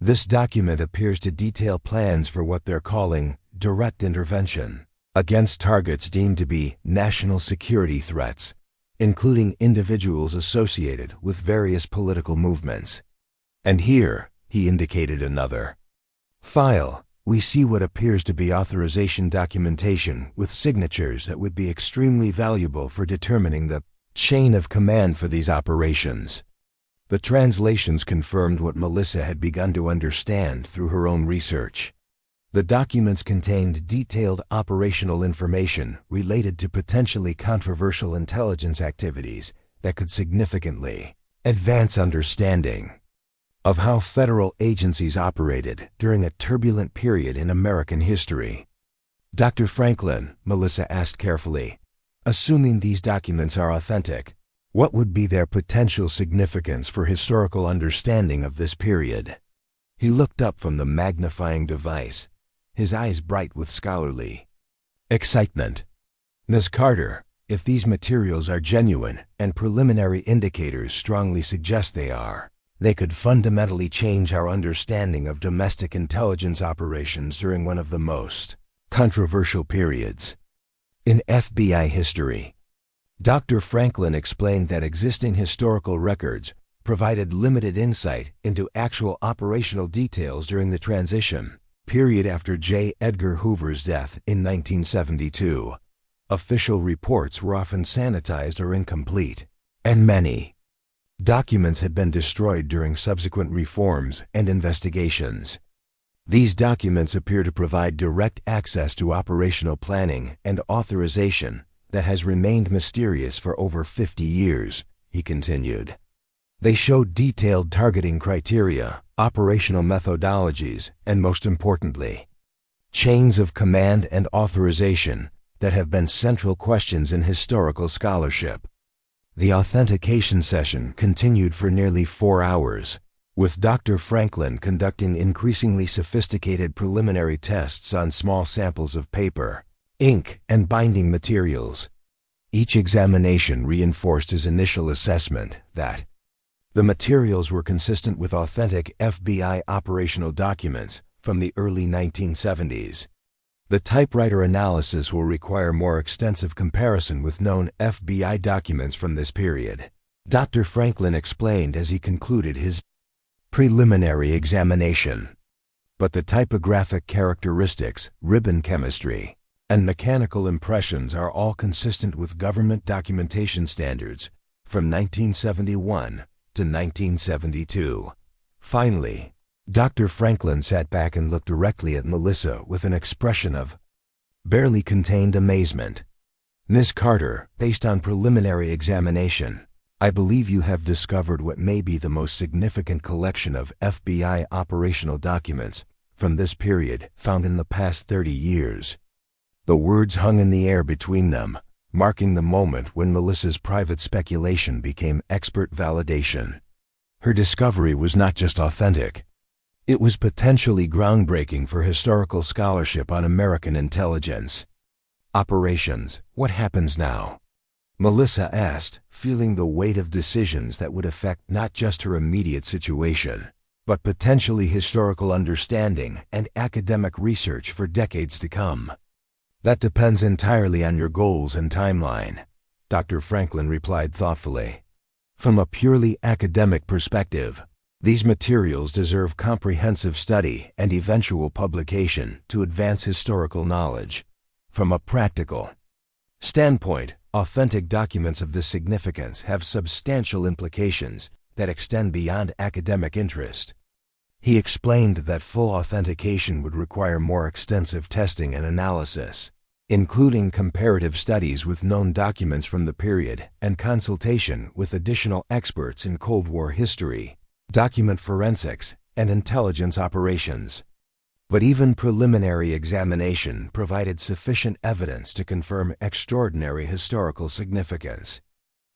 "This document appears to detail plans for what they're calling direct intervention against targets deemed to be national security threats, including individuals associated with various political movements. And here," he indicated another file, "we see what appears to be authorization documentation with signatures that would be extremely valuable for determining the chain of command for these operations." The translations confirmed what Melissa had begun to understand through her own research. The documents contained detailed operational information related to potentially controversial intelligence activities that could significantly advance understanding of how federal agencies operated during a turbulent period in American history. "Dr. Franklin," Melissa asked carefully, "assuming these documents are authentic, what would be their potential significance for historical understanding of this period?" He looked up from the magnifying device, his eyes bright with scholarly excitement. "Miss Carter," if these materials are genuine, and preliminary indicators strongly suggest they are, they could fundamentally change our understanding of domestic intelligence operations during one of the most controversial periods in FBI history. Dr. Franklin explained that existing historical records provided limited insight into actual operational details during the transition period after J. Edgar Hoover's death in 1972. Official reports were often sanitized or incomplete, and many documents had been destroyed during subsequent reforms and investigations. These documents appear to provide direct access to operational planning and authorization that has remained mysterious for over 50 years, he continued. They show detailed targeting criteria, operational methodologies, and most importantly, chains of command and authorization that have been central questions in historical scholarship. The authentication session continued for nearly 4 hours, with Dr. Franklin conducting increasingly sophisticated preliminary tests on small samples of paper, ink, and binding materials. Each examination reinforced his initial assessment that the materials were consistent with authentic FBI operational documents from the early 1970s. The typewriter analysis will require more extensive comparison with known FBI documents from this period, Dr. Franklin explained as he concluded his preliminary examination. But the typographic characteristics, ribbon chemistry, and mechanical impressions are all consistent with government documentation standards from 1971 to 1972. Finally, Dr. Franklin sat back and looked directly at Melissa with an expression of barely contained amazement. "Miss Carter, based on preliminary examination, I believe you have discovered what may be the most significant collection of FBI operational documents from this period found in the past 30 years. The words hung in the air between them, marking the moment when Melissa's private speculation became expert validation. Her discovery was not just authentic. It was potentially groundbreaking for historical scholarship on American intelligence. Operations, what happens now? Melissa asked, feeling the weight of decisions that would affect not just her immediate situation, but potentially historical understanding and academic research for decades to come. That depends entirely on your goals and timeline, Dr. Franklin replied thoughtfully. From a purely academic perspective, these materials deserve comprehensive study and eventual publication to advance historical knowledge. From a practical standpoint, authentic documents of this significance have substantial implications that extend beyond academic interest. He explained that full authentication would require more extensive testing and analysis, including comparative studies with known documents from the period and consultation with additional experts in Cold War history, document forensics, and intelligence operations. But even preliminary examination provided sufficient evidence to confirm extraordinary historical significance.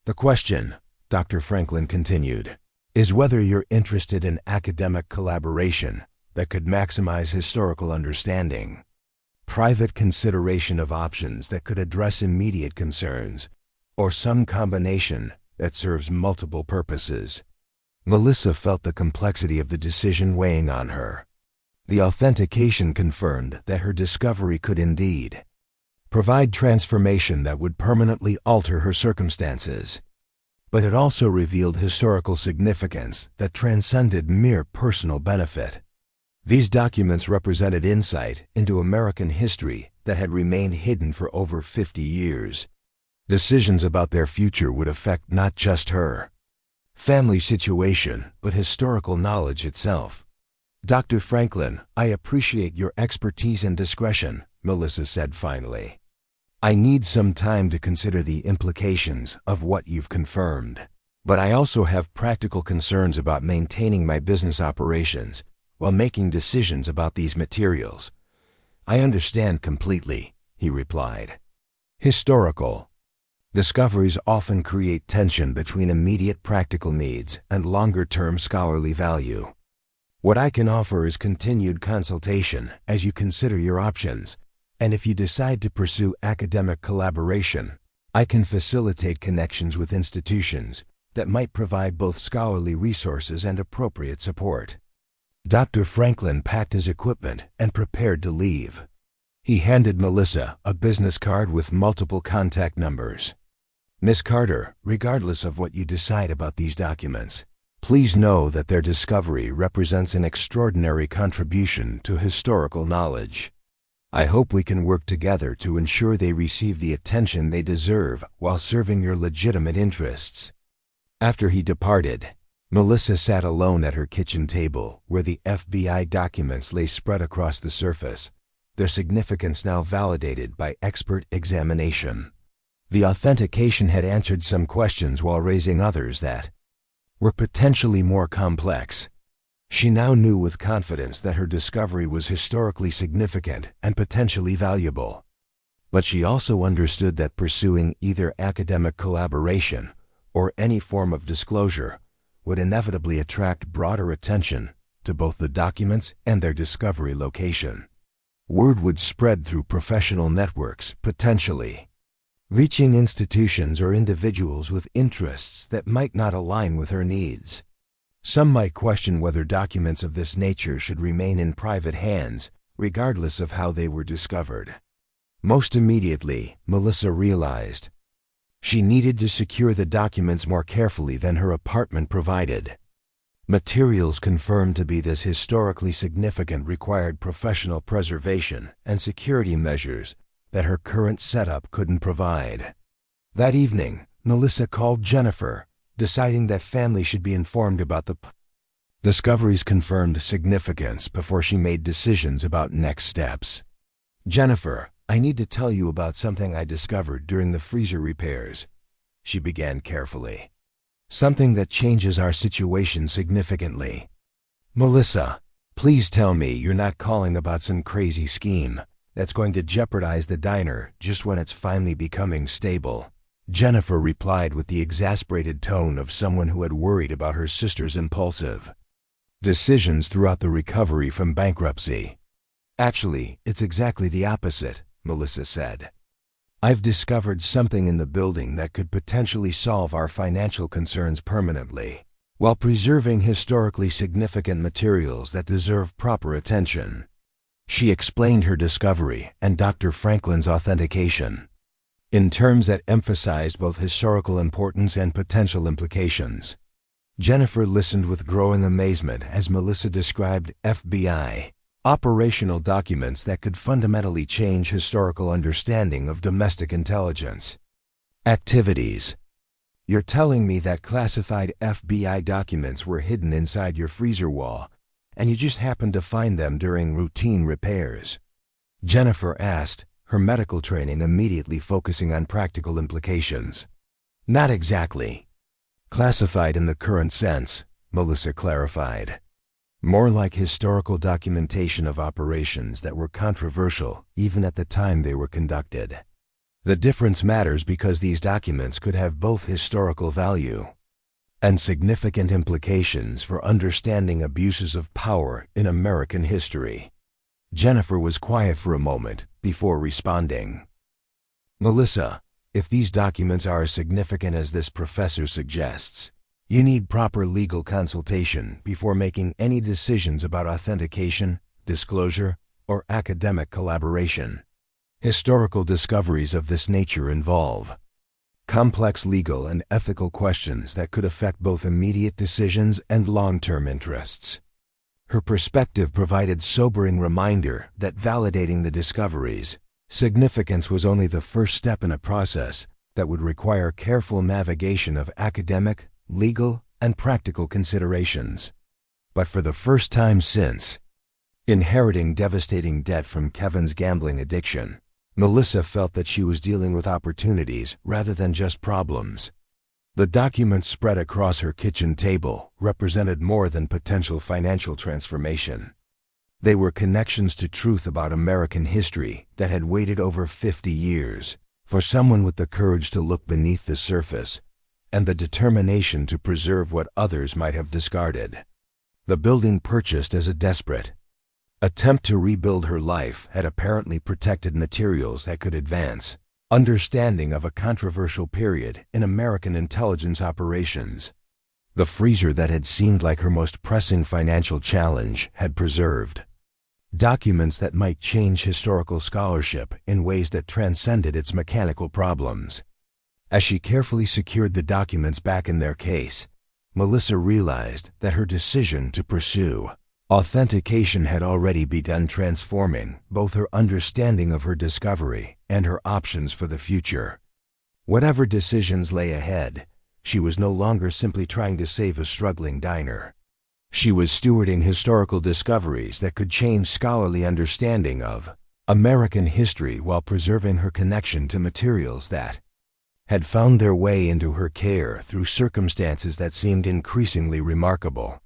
The question, Dr. Franklin continued, is whether you're interested in academic collaboration that could maximize historical understanding, private consideration of options that could address immediate concerns, or some combination that serves multiple purposes. Melissa felt the complexity of the decision weighing on her. The authentication confirmed that her discovery could indeed provide transformation that would permanently alter her circumstances. But it also revealed historical significance that transcended mere personal benefit. These documents represented insight into American history that had remained hidden for over 50 years. Decisions about their future would affect not just her family situation, but historical knowledge itself. Dr. Franklin, I appreciate your expertise and discretion, Melissa said finally. I need some time to consider the implications of what you've confirmed, but I also have practical concerns about maintaining my business operations while making decisions about these materials. I understand completely, he replied. Historical discoveries often create tension between immediate practical needs and longer-term scholarly value. What I can offer is continued consultation as you consider your options, and if you decide to pursue academic collaboration, I can facilitate connections with institutions that might provide both scholarly resources and appropriate support. Dr. Franklin packed his equipment and prepared to leave. He handed Melissa a business card with multiple contact numbers. Miss Carter, regardless of what you decide about these documents, please know that their discovery represents an extraordinary contribution to historical knowledge. I hope we can work together to ensure they receive the attention they deserve while serving your legitimate interests. After he departed, Melissa sat alone at her kitchen table where the FBI documents lay spread across the surface, their significance now validated by expert examination. The authentication had answered some questions while raising others that were potentially more complex. She now knew with confidence that her discovery was historically significant and potentially valuable. But she also understood that pursuing either academic collaboration or any form of disclosure would inevitably attract broader attention to both the documents and their discovery location. Word would spread through professional networks, potentially reaching institutions or individuals with interests that might not align with her needs. Some might question whether documents of this nature should remain in private hands, regardless of how they were discovered. Most immediately, Melissa realized she needed to secure the documents more carefully than her apartment provided. Materials confirmed to be this historically significant required professional preservation and security measures that her current setup couldn't provide. That evening, Melissa called Jennifer, deciding that family should be informed about the discovery's confirmed significance before she made decisions about next steps. "Jennifer, I need to tell you about something I discovered during the freezer repairs," she began carefully. "Something that changes our situation significantly." "Melissa, please tell me you're not calling about some crazy scheme that's going to jeopardize the diner just when it's finally becoming stable," Jennifer replied with the exasperated tone of someone who had worried about her sister's impulsive decisions throughout the recovery from bankruptcy. "Actually, it's exactly the opposite," Melissa said. "I've discovered something in the building that could potentially solve our financial concerns permanently, while preserving historically significant materials that deserve proper attention." She explained her discovery and Dr. Franklin's authentication in terms that emphasized both historical importance and potential implications. Jennifer listened with growing amazement as Melissa described FBI operational documents that could fundamentally change historical understanding of domestic intelligence activities. "You're telling me that classified FBI documents were hidden inside your freezer wall, and you just happened to find them during routine repairs?" Jennifer asked, her medical training immediately focusing on practical implications. "Not exactly classified in the current sense," Melissa clarified. "More like historical documentation of operations that were controversial even at the time they were conducted. The difference matters because these documents could have both historical value and significant implications for understanding abuses of power in American history." Jennifer was quiet for a moment before responding. "Melissa, if these documents are as significant as this professor suggests, you need proper legal consultation before making any decisions about authentication, disclosure, or academic collaboration. Historical discoveries of this nature involve complex legal and ethical questions that could affect both immediate decisions and long-term interests." Her perspective provided sobering reminder that validating the discoveries' significance was only the first step in a process that would require careful navigation of academic, legal, and practical considerations. But for the first time since inheriting devastating debt from Kevin's gambling addiction, Melissa felt that she was dealing with opportunities rather than just problems. The documents spread across her kitchen table represented more than potential financial transformation. They were connections to truth about American history that had waited over 50 years for someone with the courage to look beneath the surface and the determination to preserve what others might have discarded. The building purchased as a desperate attempt to rebuild her life had apparently protected materials that could advance Understanding of a controversial period in American intelligence operations. The freezer that had seemed like her most pressing financial challenge had preserved documents that might change historical scholarship in ways that transcended its mechanical problems. As she carefully secured the documents back in their case, Melissa realized that her decision to pursue authentication had already begun transforming both her understanding of her discovery and her options for the future. Whatever decisions lay ahead, she was no longer simply trying to save a struggling diner. She was stewarding historical discoveries that could change scholarly understanding of American history while preserving her connection to materials that had found their way into her care through circumstances that seemed increasingly remarkable.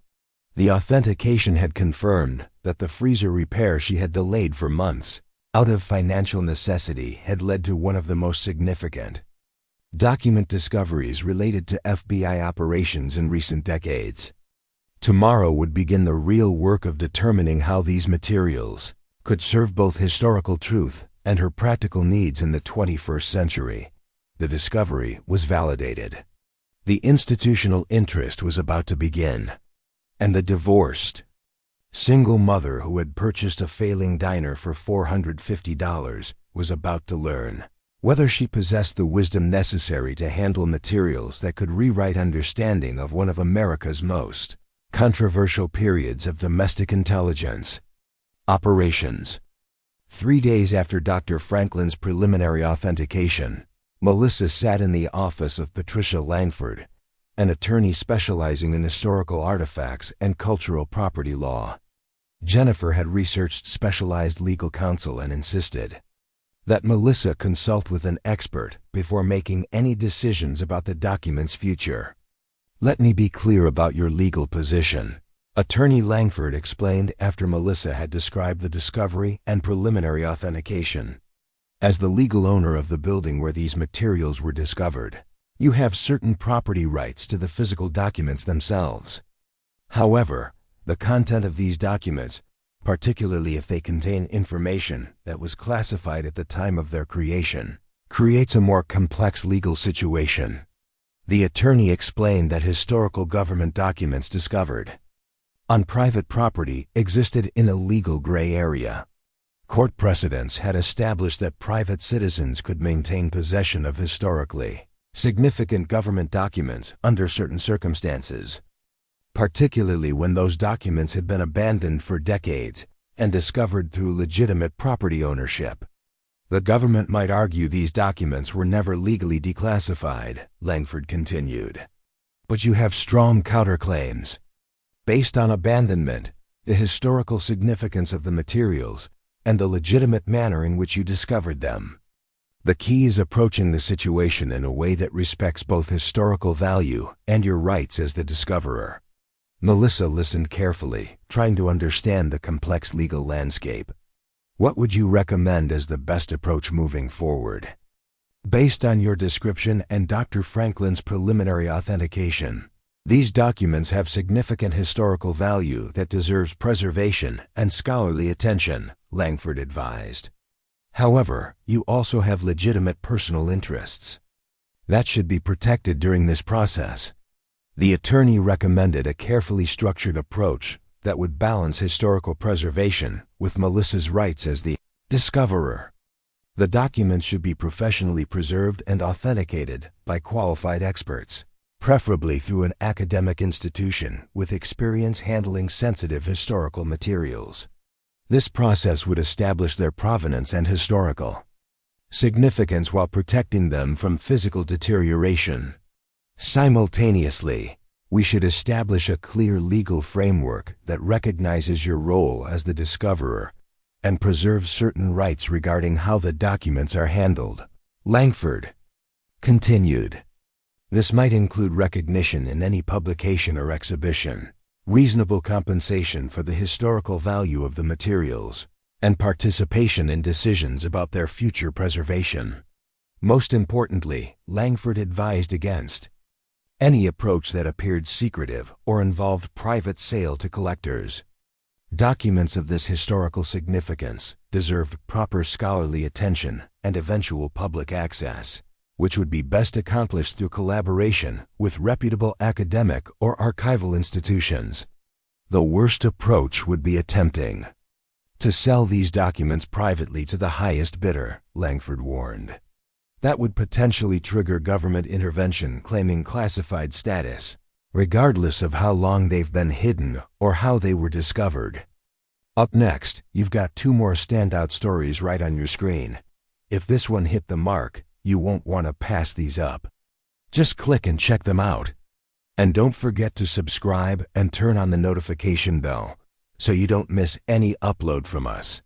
The authentication had confirmed that the freezer repair she had delayed for months, out of financial necessity, had led to one of the most significant document discoveries related to FBI operations in recent decades. Tomorrow would begin the real work of determining how these materials could serve both historical truth and her practical needs in the 21st century. The discovery was validated. The institutional interest was about to begin. And the divorced single mother who had purchased a failing diner for $450 was about to learn whether she possessed the wisdom necessary to handle materials that could rewrite understanding of one of America's most controversial periods of domestic intelligence operations. 3 days after Dr. Franklin's preliminary authentication, Melissa sat in the office of Patricia Langford, an attorney specializing in historical artifacts and cultural property law. Jennifer had researched specialized legal counsel and insisted that Melissa consult with an expert before making any decisions about the document's future. "Let me be clear about your legal position," Attorney Langford explained after Melissa had described the discovery and preliminary authentication. "As the legal owner of the building where these materials were discovered, you have certain property rights to the physical documents themselves. However, the content of these documents, particularly if they contain information that was classified at the time of their creation, creates a more complex legal situation." The attorney explained that historical government documents discovered on private property existed in a legal gray area. Court precedents had established that private citizens could maintain possession of historically significant government documents under certain circumstances, particularly when those documents had been abandoned for decades and discovered through legitimate property ownership. "The government might argue these documents were never legally declassified," Langford continued. "But you have strong counterclaims based on abandonment, the historical significance of the materials, and the legitimate manner in which you discovered them. The key is approaching the situation in a way that respects both historical value and your rights as the discoverer." Melissa listened carefully, trying to understand the complex legal landscape. "What would you recommend as the best approach moving forward?" "Based on your description and Dr. Franklin's preliminary authentication, these documents have significant historical value that deserves preservation and scholarly attention," Langford advised. "However, you also have legitimate personal interests that should be protected during this process." The attorney recommended a carefully structured approach that would balance historical preservation with Melissa's rights as the discoverer. The documents should be professionally preserved and authenticated by qualified experts, preferably through an academic institution with experience handling sensitive historical materials. This process would establish their provenance and historical significance while protecting them from physical deterioration. Simultaneously, we should establish a clear legal framework that recognizes your role as the discoverer and preserves certain rights regarding how the documents are handled," Langford continued. "This might include recognition in any publication or exhibition, reasonable compensation for the historical value of the materials, and participation in decisions about their future preservation. Most importantly, Langford advised against any approach that appeared secretive or involved private sale to collectors. Documents of this historical significance deserved proper scholarly attention and eventual public access, which would be best accomplished through collaboration with reputable academic or archival institutions. The worst approach would be attempting to sell these documents privately to the highest bidder, Langford warned. That would potentially trigger government intervention claiming classified status, regardless of how long they've been hidden or how they were discovered. Up next, you've got two more standout stories right on your screen. If this one hit the mark, you won't want to pass these up. Just click and check them out. And don't forget to subscribe and turn on the notification bell so you don't miss any upload from us.